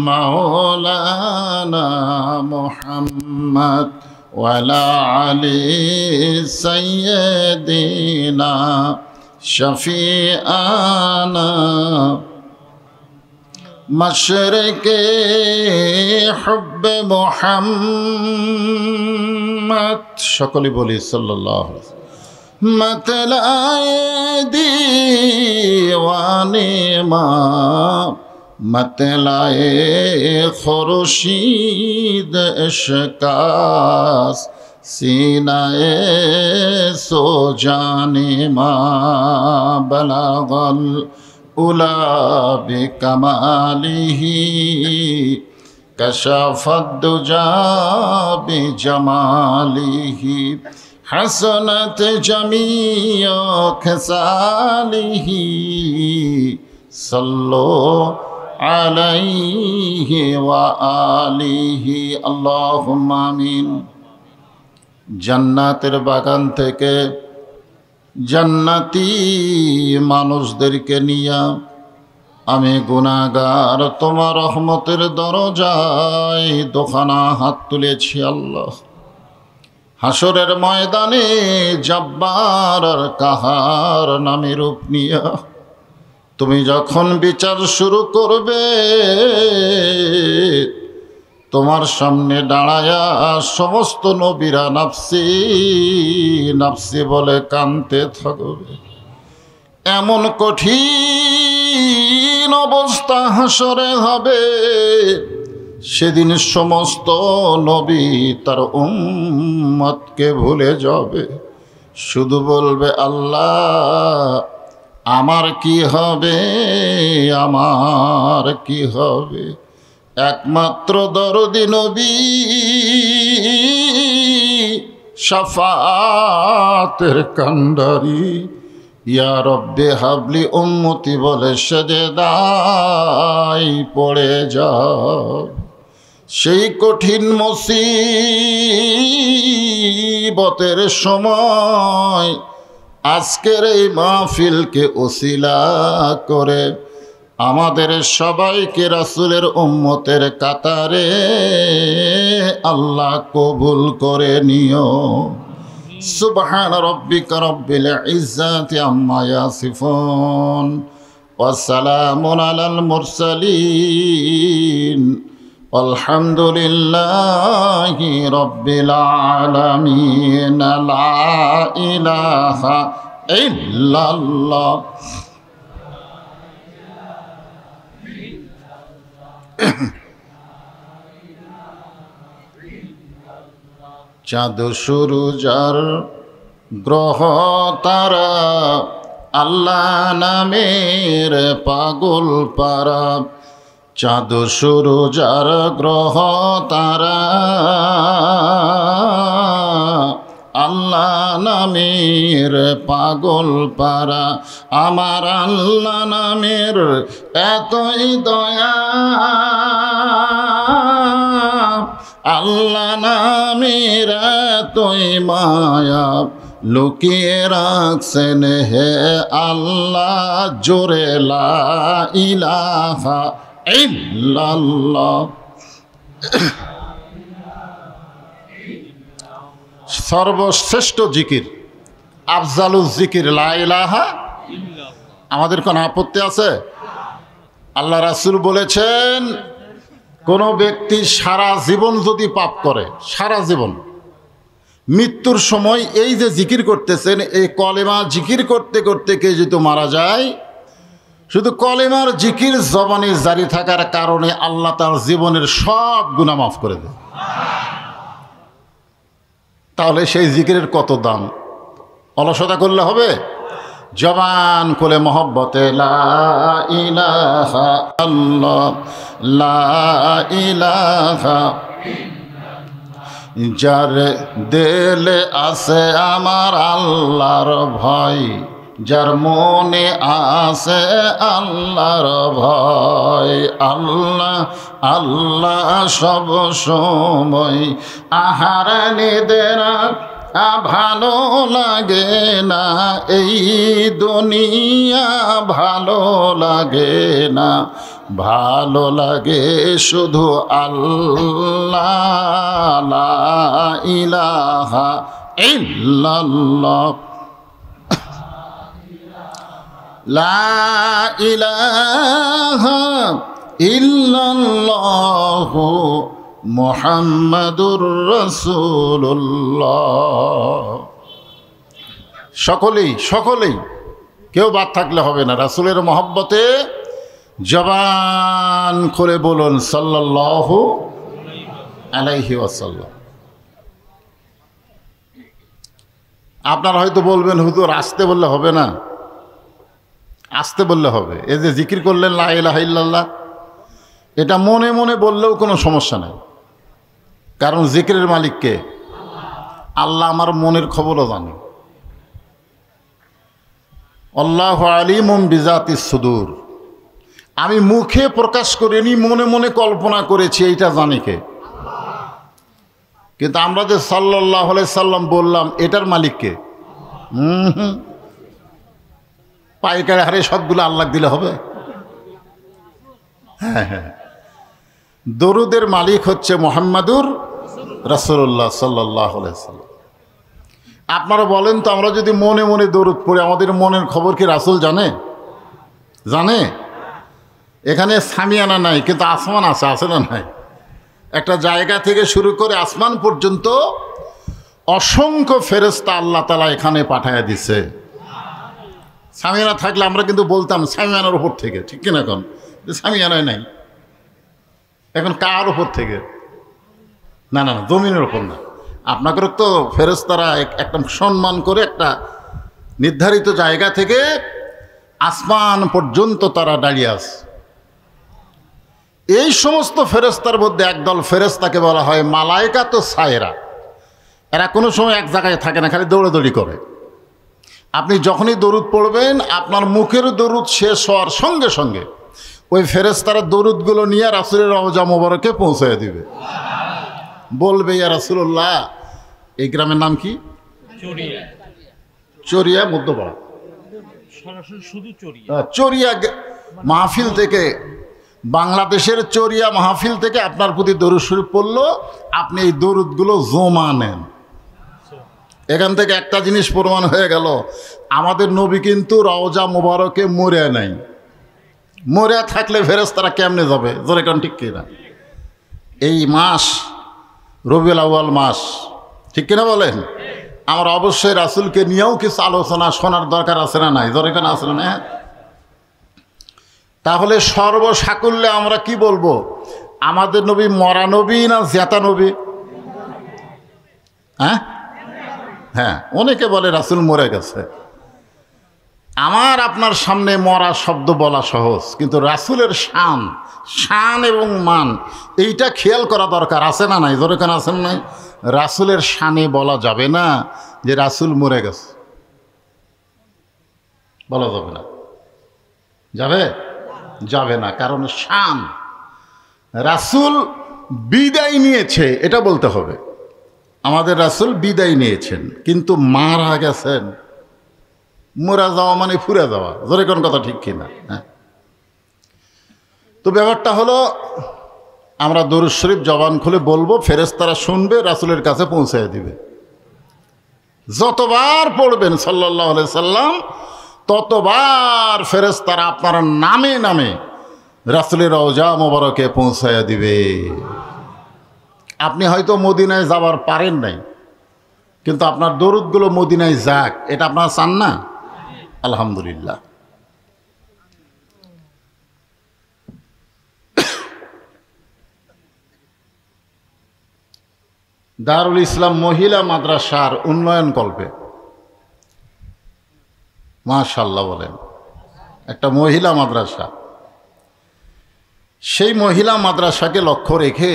মাওলানা মুহাম্মদ ওয়া আলা আলি সাইয়্যিদিনা শাফিআনা। মশরিকে হুব্বে মুহাম্মদ, সকলে বলি সাল্লাল্লাহু আলাইহি। मतलाए दीवाने माँ मतलाए खुर्शीद इश्कास सीनाए सो जाने माँ बलागल उला बिकमालिही कशफद्दुजा बिजमालिही हसनत जमीअ खसालिही सल्लो अलैहि व आलिहि अल्लाहुम्मा आमीन। জান্নাতের বাগান থেকে জান্নাতি মানুষদেরকে নিয়ে আমি গুনাহগার তোমার রহমতের দরজায় দোখানা হাত তুলেছি আল্লাহ। হাসরের ময়দানে জব্বার আর কাহার নামে রূপ নিয়া তুমি যখন বিচার শুরু করবে তোমার সামনে দাঁড়ায়া সমস্ত নবীরা নাফসি নাফসি বলে কাঁদতে থাকবে। এমন কঠিন অবস্থা হাসরে হবে, সেদিন সমস্ত নবী তার উম্মতকে ভুলে যাবে, শুধু বলবে আল্লাহ আমার কি হবে, আমার কি হবে। একমাত্র দরদি নবী শাফাতের কান্ডারি ইয়া রব্বে হাবলি উম্মতি বলে সেজদায় পড়ে যাও। সেই কঠিন মুসিবতের সময় আজকের এই মাহফিলকে ওসিলা করে আমাদের সবাইকে রাসূলের উম্মতের কাতারে আল্লাহ কবুল করে নিও। সুবহান রাব্বিকা রাব্বিল ইজ্জাতি আম্মা ইয়াসিফুন ওয়া সালামুন আলাল মুরসালিন আলহামদুলিল্লাহি রাব্বিল আলামিন। লা ইলাহা ইল্লাল্লাহ। চাঁদ সূরুজার গ্রহ তারা আল্লাহ নামের পাগল পারা। চাঁদ সূরুজার গ্রহ তারা আল্লাহ নামের পাগল পারা। আমার আল্লাহ নামের এতই দয়া, আল্লাহ নামের এতই মায়া, লুকিয়ে রাখছেন হে আল্লাহ জোরে লা ইলাহা ইল্লাল্লাহ। সর্বশ্রেষ্ঠ জিকির আফজালুল জিকির লা ইলাহা। আমাদের কোনো আপত্তি আছে? আল্লাহ রাসূল বলেছেন কোন ব্যক্তি সারা জীবন যদি পাপ করে, সারা জীবন, মৃত্যুর সময় এই যে জিকির করতেছেন, এই কলেমা জিকির করতে করতে কে যদি মারা যায়, শুধু কলেমার জিকির জবানে জারি থাকার কারণে আল্লাহ তার জীবনের সব গুনাহ মাফ করে দেয়। তাহলে সেই জিকিরের কত দাম! অলসতা করলে হবে? জবান খুলে মহব্বতে লা ইলাহা আল্লাহ লা ইলাহা। যার দিলে আছে আমার আল্লাহর ভয়, যার মনে আছে আল্লাহর ভয়, আল্লাহ আল্লাহ সব সময়। আহার নিদেরা ভালো লাগে না, এই দুনিয়া ভালো লাগে না, ভালো লাগে শুধু আল্লাহ লা ইলাহা ইল্লাল্লাহ লা ইলাহা ইল্লাল্লাহ মুহাম্মাদুর রাসূলুল্লাহ। সকলেই সকলেই, কেউ বাদ থাকলে হবে না। রাসূলের মহব্বতে জবান খুলে বলুন সাল্লাল্লাহু আলাইহি ওয়াসাল্লাম। আপনারা হয়তো বলবেন হুজুর আসতে বললে হবে না, আসতে বললে হবে। এই যে জিকির করলেন লা ইলাহা ইল্লাল্লাহ, এটা মনে মনে বললেও কোনো সমস্যা নাই, কারণ জিকিরের মালিক কে? আল্লাহ আমার মনের খবরও জানে। আল্লাহু আলিমুম বিজাতিস সুদূর, আমি মুখে প্রকাশ করিনি, মনে মনে কল্পনা করেছি, এইটা জানি কে? কিন্তু আমরা যে সাল্লাল্লাহু আলাইহি সাল্লাম বললাম, এটার মালিক কে? পাইকারি হারে সবগুলো আল্লাহ দিলে হবে? হ্যাঁ হ্যাঁ, দরুদের মালিক হচ্ছে মুহাম্মাদুর রাসূলুল্লাহ সাল্লাল্লাহু আলাইহি সাল্লাম। আপনারা বলেন তো, আমরা যদি মনে মনে দরুদ পড়ি, আমাদের মনের খবর কি রাসূল জানে? জানে? এখানে সামিয়ানা নাই, কিন্তু আসমান আছে, আছে না নাই? একটা জায়গা থেকে শুরু করে আসমান পর্যন্ত অসংখ্য ফেরেশতা আল্লাহ তাআলা এখানে পাঠায়া দিছে। সামিয়ানা থাকলে আমরা কিন্তু বলতাম সামিয়ানার উপর থেকে, ঠিক কিনা? এখন সামিয়ানায় নাই, এখন কার উপর থেকে? না না না, জমিনের উপর না। আপনাদের তো ফেরেশতারা একটা সম্মান করে একটা নির্ধারিত জায়গা থেকে আসমান পর্যন্ত তারা দাঁড়িয়ে আছে। এই সমস্ত ফেরেশতার মধ্যে একদল ফেরেশতাকে বলা হয় মালায়েকাত সায়রা। এরা কোনো সময় এক জায়গায় থাকে না, খালি দৌড়াদৌড়ি করে। আপনি যখনই দরুদ পড়বেন, আপনার মুখের দরুদ শেষ হওয়ার সঙ্গে সঙ্গে ওই ফেরেশতারা দরুদগুলো নিয়ে রাসূলের রওজা মোবারকে পৌঁছে দিবে। বলবে, ইয়া রাসূলুল্লাহ, এই গ্রামের নাম কি? চরিয়া। চরিয়া মধ্যপাড়া, সরাসরি শুধু চরিয়া। চরিয়া মাহফিল থেকে, বাংলাদেশের চরিয়া মাহফিল থেকে আপনার প্রতি দরুদ শরীফ পড়লো, আপনি এই দরুদগুলো জমা নেন। এখান থেকে একটা জিনিস প্রমাণ হয়ে গেল, আমাদের নবী কিন্তু রওজা মোবারকে মরে নাই। মরে থাকলে ফেরেশতারা কেমনে যাবে? জোরে কারণ ঠিক কিনা? এই মাস রবিউল আউয়াল মাস, ঠিক কিনা বলেন? আমরা অবশ্যই রাসূলকে নিয়েও কিছু আলোচনা শোনার দরকার আছে না নাই? জোরে কেন আছে না? তাহলে সর্বসাকুল্যে আমরা কি বলবো? আমাদের নবী মরা নবী না জেতা নবী? হ্যাঁ হ্যাঁ, অনেকে বলে রাসূল মরে গেছে। আমার আপনার সামনে মরা শব্দ বলা সহজ, কিন্তু রাসূলের শান, শান এবং মান, এইটা খেয়াল করা দরকার আছে না নাই? জোরে কেন আছেন নাই? রাসূলের শানে বলা যাবে না যে রাসূল মরে গেছে, বলা যাবে না। যাবে? যাবে না, কারণ শান। রাসূল বিদায় নিয়েছে, এটা বলতে হবে। আমাদের রাসূল বিদায় নিয়েছেন, কিন্তু মারা গেছেন। মরা যাওয়া মানে ফুরে যাওয়া, জোরে কোন কথা ঠিক কিনা? হ্যাঁ। তো ব্যাপারটা হলো, আমরা দরুদ শরীফ জবান খুলে বলবো, ফেরেশতারা শুনবে, রাসূলের কাছে পৌঁছে দিবে। যতবার পড়বেন সাল্লাল্লাহু আলাইহি সাল্লাম, ততবার ফেরেশতারা আপনার নামে নামে রাসূলের রওজা মোবারকে পৌঁছায়া দিবে। আপনি হয়তো মদিনায় যাবার পারেন নাই, কিন্তু আপনার দরুদগুলো মদিনায় যাক, এটা আপনারা চান না? আলহামদুলিল্লাহ। দারুল ইসলাম মহিলা মাদ্রাসার উন্নয়ন কল্পে, মাশাআল্লাহ বলেন, একটা মহিলা মাদ্রাসা। সেই মহিলা মাদ্রাসাকে লক্ষ্য রেখে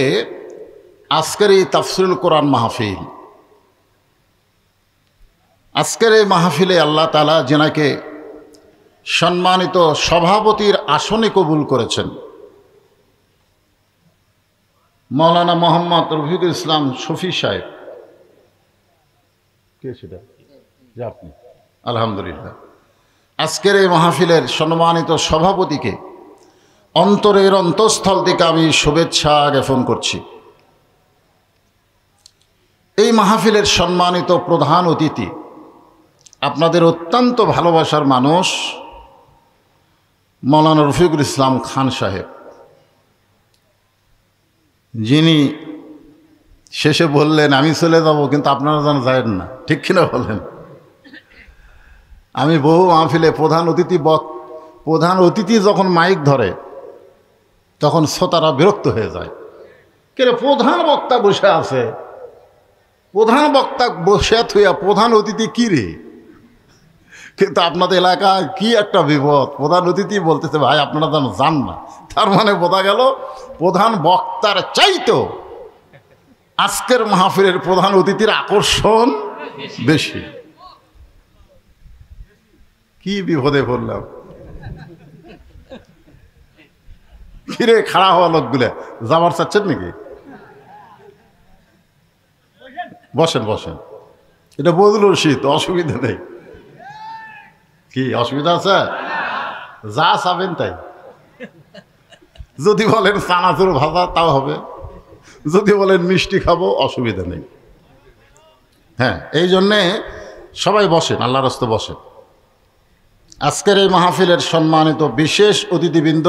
আজকের এই তাফসিরুল কোরআন মাহফিল, আজকের এই মাহফিলে আল্লাহ তাআলা যেনাকে সম্মানিত সভাপতির আসনে কবুল করেছেন, মৌলানা মোহাম্মদ রফিকুল ইসলাম শফি সাহেব। কে সেটা? যে আপনি? আলহামদুলিল্লাহ। আজকের এই মাহফিলের সম্মানিত সভাপতিকে অন্তরের অন্তঃস্থল থেকে আমি শুভেচ্ছা জ্ঞাপন করছি। এই মাহফিলের সম্মানিত প্রধান অতিথি, আপনাদের অত্যন্ত ভালোবাসার মানুষ মৌলানা রফিকুল ইসলাম খান সাহেব, যিনি শেষে বললেন আমি চলে যাব, কিন্তু আপনারা যেন যাবেন না, ঠিক কিনা বলেন? আমি বহু মাহফিলে প্রধান অতিথি যখন মাইক ধরে তখন শ্রোতারা বিরক্ত হয়ে যায়। কে প্রধান বক্তা বসে আছে, প্রধান বক্তা বসে থুয়া প্রধান অতিথি কি রে? কিন্তু আপনাদের এলাকায় কি একটা বিপদ, প্রধান অতিথি বলতেছে ভাই আপনারা যেন জান না। তার মানে বোঝা গেল প্রধান বক্তার চাইতো আজকের মাহফিলের প্রধান অতিথির আকর্ষণ বেশি। কি বিপদে পড়লাম। কিরে খাড়া হওয়া লোকগুলা যাবার চাচ্ছেন নাকি? বসেন বসেন, এটা বদল শীত, অসুবিধা নেই। কি অসুবিধা আছে? যা চাবেন তাই। যদি বলেন চানাচুর ভাজা তাও হবে, যদি বলেন মিষ্টি খাবো অসুবিধা নেই। হ্যাঁ, এই জন্যে সবাই বসেন, আল্লাহর রাস্তায় বসেন। আজকের এই মাহফিলের সম্মানিত বিশেষ অতিথিবৃন্দ,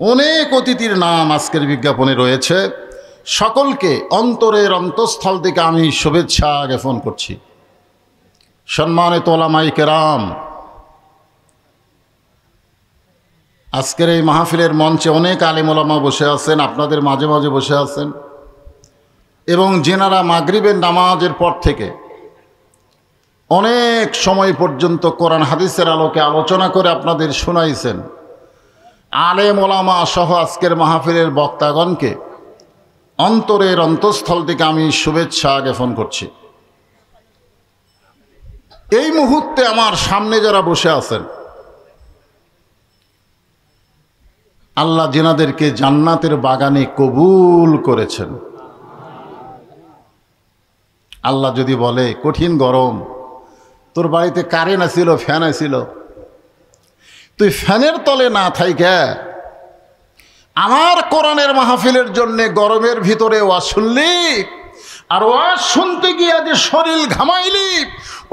অনেক অতিথির নাম আজকের বিজ্ঞাপনে রয়েছে। সকলকে অন্তরের অন্তঃস্থল থেকে আমি শুভেচ্ছা জ্ঞাপন করছি। সম্মানিত ওলামায়ে কেরাম, আজকের এই মাহফিলের মঞ্চে অনেক আলেম ওলামা বসে আছেন, আপনাদের মাঝে মাঝে বসে আছেন, এবং যেনারা মাগরিবের নামাজের পর থেকে অনেক সময় পর্যন্ত কোরআন হাদিসের আলোকে আলোচনা করে আপনাদের শোনাইছেন। আলেম ওলামা সহ আজকের মাহফিলের বক্তাগণকে অন্তরের অন্তঃস্থল থেকে আমি শুভেচ্ছা জ্ঞাপন করছি। এই মুহূর্তে আমার সামনে যারা বসে আছেন, আল্লাহ যেনাদেরকে জান্নাতের বাগানে কবুল করেছেন। আল্লাহ যদি বলে কঠিন গরম, তোর বাড়িতে কারেন্ট আসিল, ফ্যান আসিল, তুই ফ্যানের তলে না থাইকা আমার কোরআনের মাহফিলের জন্যে গরমের ভিতরে ওয়াজ শুনলি, আর ওয়াজ শুনতে গিয়ে যে শরীর ঘামাইলি,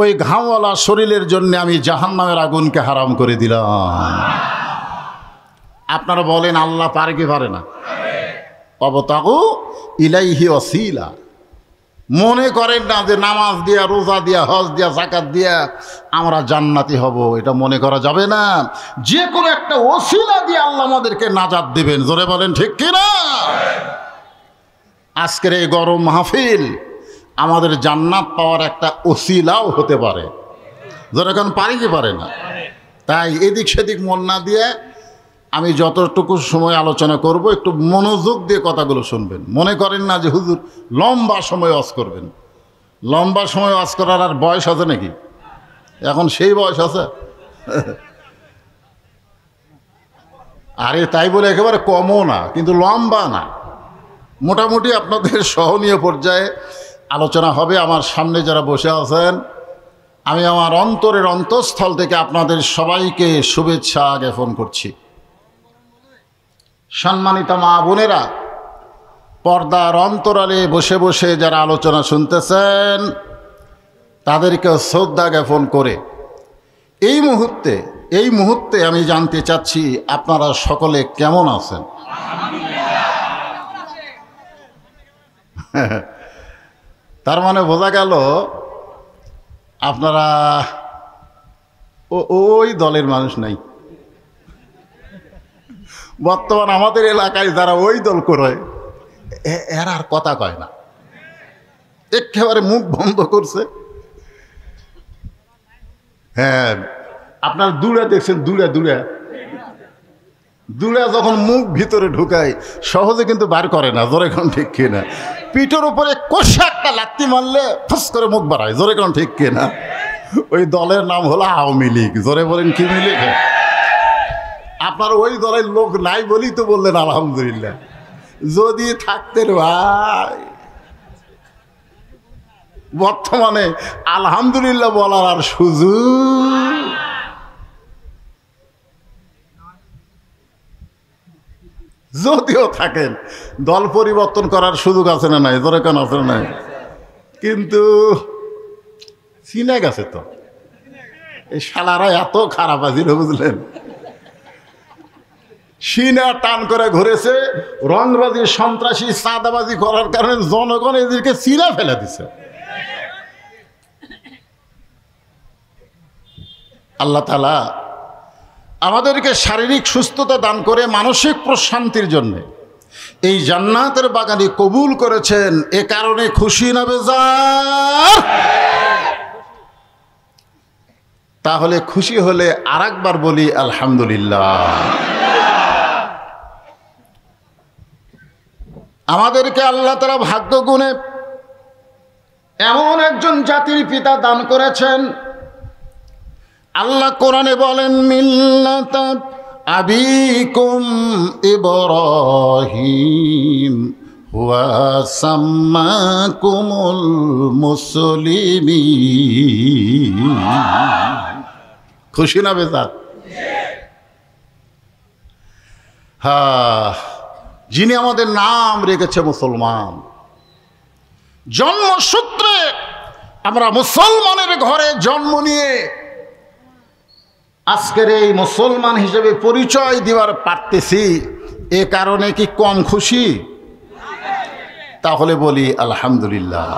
ওই ঘামওয়ালা শরীরের জন্য আমি জাহান্নামের আগুনকে হারাম করে দিলাম। আপনারা বলেন আল্লাহ পারে কি পারে না? অবতাগু ইলাইহি ওয়াসিলা। মনে করেন না যে নামাজ দিয়া, রোজা দিয়া, হজ দিয়া, যাকাত দিয়া আমরা জান্নাতি হব, এটা মনে করা যাবে না। যে কোনো একটা ওসিলা দিয়ে আল্লাহ আমাদেরকে নাজাত দিবেন। জোরে বলেন ঠিক কিনা? আজকের এই গরম মাহফিল আমাদের জান্নাত পাওয়ার একটা ওসিলাও হতে পারে। জোরে কোন পারি কি পারে না? তাই এদিক সেদিক মন না দিয়ে আমি যতটুকু সময় আলোচনা করব একটু মনোযোগ দিয়ে কথাগুলো শুনবেন। মনে করেন না যে হুজুর লম্বা সময় ওয়াজ করবেন। লম্বা সময় ওয়াজ করার আর বয়স আছে নাকি? এখন সেই বয়স আছে? আরে তাই বলে একেবারে কমও না, কিন্তু লম্বা না, মোটামুটি আপনাদের সহনীয় পর্যায়ে আলোচনা হবে। আমার সামনে যারা বসে আছেন, আমি আমার অন্তরের অন্তঃস্থল থেকে আপনাদের সবাইকে শুভেচ্ছা জ্ঞাপন করছি। সম্মানিত মা বোনেরা, পর্দার অন্তরালে বসে বসে যারা আলোচনা শুনতেছেন, তাদেরকে শ্রদ্ধা জ্ঞাপন করে এই মুহূর্তে আমি জানতে চাচ্ছি আপনারা সকলে কেমন আছেন? তার মানে বোঝা গেল আপনারা ওই দলের মানুষ নাই। বর্তমান আমাদের এলাকায় যারা ওই দল করে, এরা আর কথা কয় না, একেবারে মুখ বন্ধ করছে। হ্যাঁ, আপনার দূরে দেখছেন, দূরে যখন মুখ ভিতরে ঢুকায় সহজে কিন্তু বার করে না। জোরে কোন ঠিক কিনা? পিঠের উপরে কষা একটা লাত্তি মারলে ফাঁস করে মুখ বাড়ায়। জোরে কোন ঠিক কিনা? ওই দলের নাম হলো আওয়ামী লীগ। জোরে বলেন কি লীগ? আপনার ওই দলের লোক নাই বলেই তো বললেন আলহামদুলিল্লাহ। যদি থাকতেন ভাই, বর্তমানে আলহামদুলিল্লাহ বলার আর সুযোগ। যদিও থাকেন, দল পরিবর্তন করার সুযোগ আছে না নাই? ধরে কেন আছে না নাই? কিন্তু চিনে গেছে তো, এই শালারা এত খারাপ আছিল, বুঝলেন? সিনা টান করে ঘুরেছে, রংবাজি, সন্ত্রাসী, চাঁদাবাজি করার কারণে জনগণ এদেরকে চিনা ফেলে দিছে। আল্লাহ তাআলা আমাদেরকে শারীরিক সুস্থতা দান করে মানসিক প্রশান্তির জন্যে এই জান্নাতের বাগানে কবুল করেছেন। এ কারণে খুশি না বেজার? তাহলে খুশি হলে আরেকবার বলি আলহামদুলিল্লাহ। আমাদেরকে আল্লাহ তাআলা ভাগ্য গুণে এমন একজন জাতির পিতা দান করেছেন। আল্লাহ কোরআনে বলেন, মিল্লাতা আবিকুম ইব্রাহিম হুয়া সাম্মাকুমুল মুসলিমিন। খুশি না বেজার? হ্যাঁ, যিনি আমাদের নাম রেখেছে মুসলমান। জন্মসূত্রে আমরা মুসলমানের ঘরে জন্ম নিয়ে আজকের এই মুসলমান হিসেবে পরিচয় দেওয়ার পারতেছি, এ কারণে কি কম খুশি? তাহলে বলি আলহামদুলিল্লাহ।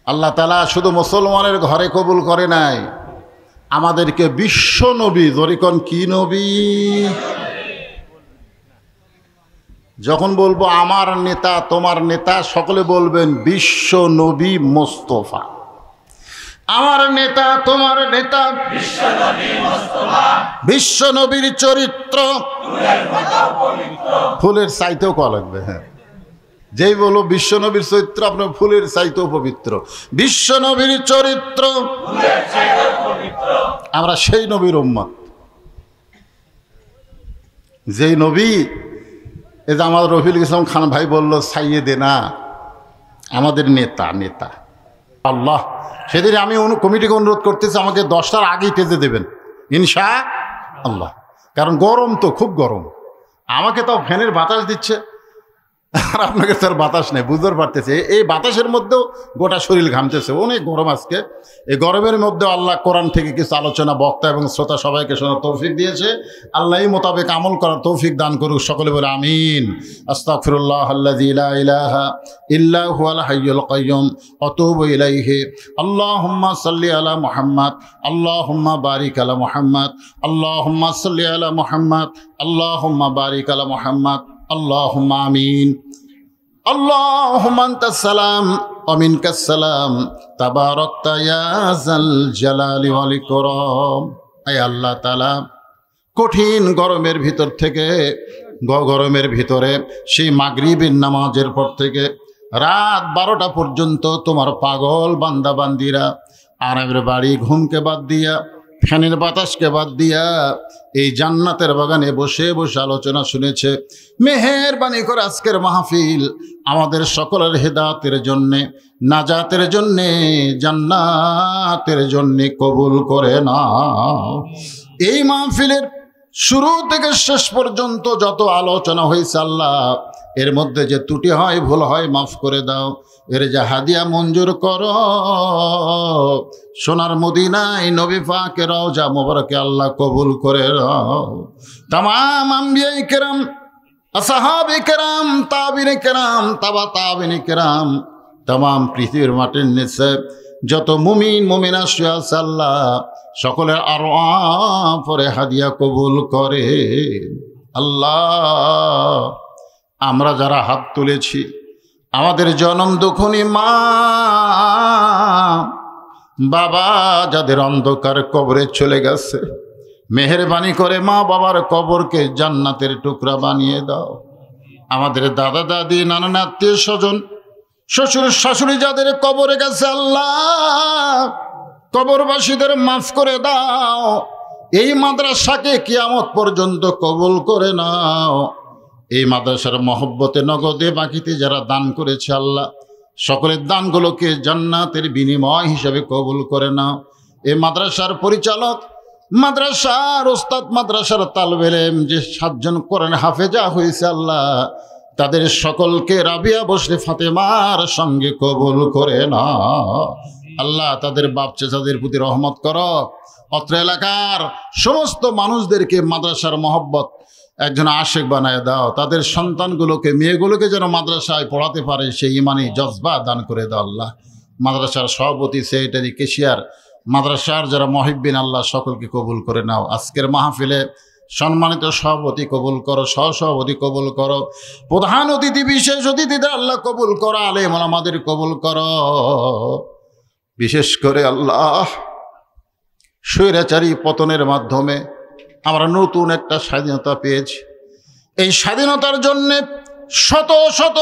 আল্লাহ তাআলা শুধু মুসলমানের ঘরে কবুল করে নাই, আমাদেরকে বিশ্ব নবী, জরিকন কি নবী? যখন বলবো আমার নেতা তোমার নেতা, সকলে বলবেন বিশ্ব নবী মোস্তফা। আমার নেতা তোমার নেতা বিশ্ব নবীর চরিত্র ফুলের চাইতেও কয়া লাগবে। হ্যাঁ, যেই বলো বিশ্ব নবীর চরিত্র, আপনার ফুলের চাইতেও পবিত্র। বিশ্ব নবীর চরিত্র, আমরা সেই নবীর উম্মত, যেই নবী, এই যে আমার রফিকুল ইসলাম খান ভাই বললো সাইয়েদে না, আমাদের নেতা নেতা আল্লাহ। সেদিন আমি কমিটিকে অনুরোধ করতেছি আমাকে 10টার আগেই তেজে দেবেন ইনশাআল্লাহ, কারণ গরম তো, খুব গরম। আমাকে তাও ফ্যানের বাতাস দিচ্ছে, আর আপনাকে তার বাতাস নেই, বুঝতে পারতেছে। এই বাতাসের মধ্যেও গোটা শরীর ঘামতেছে, অনেক গরম আজকে। এই গরমের মধ্যে আল্লাহ কোরআন থেকে কিছু আলোচনা বক্তা এবং শ্রোতা সবাইকে শোনার তৌফিক দিয়েছে। আল্লাহ এই মোতাবেক আমল করার তৌফিক দান করুক, সকলে বলে আমিন। আস্তাগফিরুল্লাহ আল্লাযী লা ইলাহা ইল্লা হুয়াল হাইয়ুল কাইয়্যুম ওয়া আতুবু ইলাইহি। আল্লাহুম্মা সাল্লি আলা মুহাম্মাদ, আল্লাহুম্মা বারিক আলা মুহাম্মাদ, আল্লাহুম্মা সাল্লি আলা মুহাম্মাদ, আল্লাহুম্মা বারিক আলা মুহাম্মাদ, আল্লাহুম্মা আমিন। আল্লাহুম্মা আনতাস সালাম ওয়া মিনকাস সালাম তাবারাকতা ইয়া যাল জালালি ওয়াল ইকরাম। আয় আল্লাহ তাআলা, কঠিন গরমের ভিতর থেকে, গরমের ভিতরে সেই মাগরিবের নামাজের পর থেকে রাত 12টা পর্যন্ত তোমার পাগল বান্দা বান্দিরা আরামের বাড়ি ঘুমকে বাদ দিয়া, ফ্যানের বাতাসকে বাদ দিয়া এই জান্নাতের বাগানে বসে বসে আলোচনা শুনেছে। মেহেরবানি করে আজকের মাহফিল আমাদের সকলের হেদায়েতের জন্যে, নাজাতের জন্যে, জান্নাতের জন্যে কবুল করে নাও। এই মাহফিলের শুরু থেকে শেষ পর্যন্ত যত আলোচনা হয়েছে আল্লাহ, এর মধ্যে যে ত্রুটি হয়, ভুল হয়, মাফ করে দাও। এর যে হাদিয়া মঞ্জুর করো, সোনার মদিনায় নবী পাকের রওজা মোবারকে আল্লাহ কবুল করে নাও। তামাম আম্বিয়ায়ে কেরাম, আসহাবে কেরাম, তাবিনে কেরাম, তাবা তাবিনে কেরাম, তামাম পৃথিবীর মাটির নিচে যত মুমিন মুমিনা শুয়ে আছে আল্লাহ সকলের আরো পরে হাদিয়া কবুল করে। আল্লাহ, আমরা যারা হাত তুলেছি, আমাদের জনম দুঃখনী মা বাবা যাদের অন্ধকার কবরে চলে গেছে, মেহেরবানি করে মা বাবার কবরকে জান্নাতের টুকরা বানিয়ে দাও। আমাদের দাদা দাদি, নানা আত্মীয় স্বজন, শ্বশুর শাশুড়ি যাদের কবরে গেছে আল্লাহ, কবরবাসীদের মাফ করে দাও। এই মাদ্রাসাকে কিয়ামত পর্যন্ত কবুল করে নাও। এই মাদ্রাসার মহব্বতে, নগদে, বাকিতে যারা দান করেছে আল্লাহ, সকলের দানগুলোকে জান্নাতের বিনিময় হিসেবে কবুল করে নাও। এই মাদ্রাসার পরিচালক, মাদ্রাসার ওস্তাদ, মাদ্রাসার তালেবে ইলম যে 7 জন কোরআন হাফেজা হয়েছে আল্লাহ, তাদের সকলকে রাবিয়া বসরে ফাতেমার সঙ্গে কবুল করে নাও। আল্লাহ, তাদের বাপ চাচাদের প্রতি রহমত করো। অত্র এলাকার সমস্ত মানুষদেরকে মাদ্রাসার মহব্বত একজন আশেক বানায় দাও। তাদের সন্তানগুলোকে, মেয়েগুলোকে যেন মাদ্রাসায় পড়াতে পারে সেই ইমানি জজবা দান করে দাও আল্লাহ। মাদ্রাসার সভাপতি, সেক্রেটারি, ক্যাশিয়ার, মাদ্রাসার যারা মহিব্বিন আল্লাহ সকলকে কবুল করে নাও। আজকের মাহফিলে সম্মানিত সভাপতি কবুল করো, সহসভাপতি কবুল করো, প্রধান অতিথি বিশেষ অতিথিদের আল্লাহ কবুল করো, আলেম ওলামাদের কবুল করো। বিশেষ করে আল্লাহ স্বৈরাচারী পতনের মাধ্যমে আমরা নতুন একটা স্বাধীনতা পেয়েছি। এই স্বাধীনতার জন্যে শত শত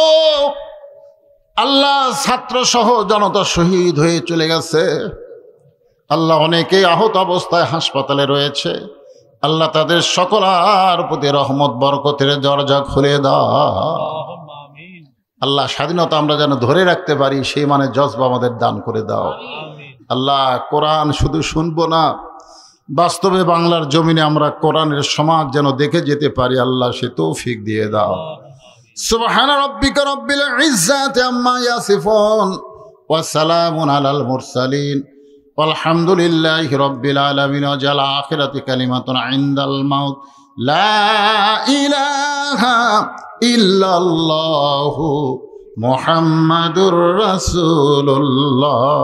আল্লাহ ছাত্র সহ জনতা শহীদ হয়ে চলে গেছে। আল্লাহ অনেকেই আহত অবস্থায় হাসপাতালে রয়েছে। আল্লাহ তাদের সকলার প্রতি রহমত বরকতের দরজা খুলে দাও। আল্লাহ স্বাধীনতা আমরা যেন ধরে রাখতে পারি সেই মানে জজবা আমাদের দান করে দাও। আল্লাহ কোরআন শুধু শুনবো না, বাস্তবে বাংলার জমিনে আমরা কোরআনের সমাজ যেন দেখে যেতে পারি, আল্লাহ সে তৌফিক দিয়ে দাও। সুবহানা রাব্বিকা রাব্বিল ইজ্জাতি আম্মা ইয়াসিফুন ওয়া সালামুন আলাল মুরসালিন আলহামদুলিল্লাহি রাব্বিল আলামিন। ওয়া জাল আখিরাতি কালিমাতুন ইনদাল মাউত লা ইলাহা ইল্লাল্লাহু মুহাম্মাদুর রাসূলুল্লাহ।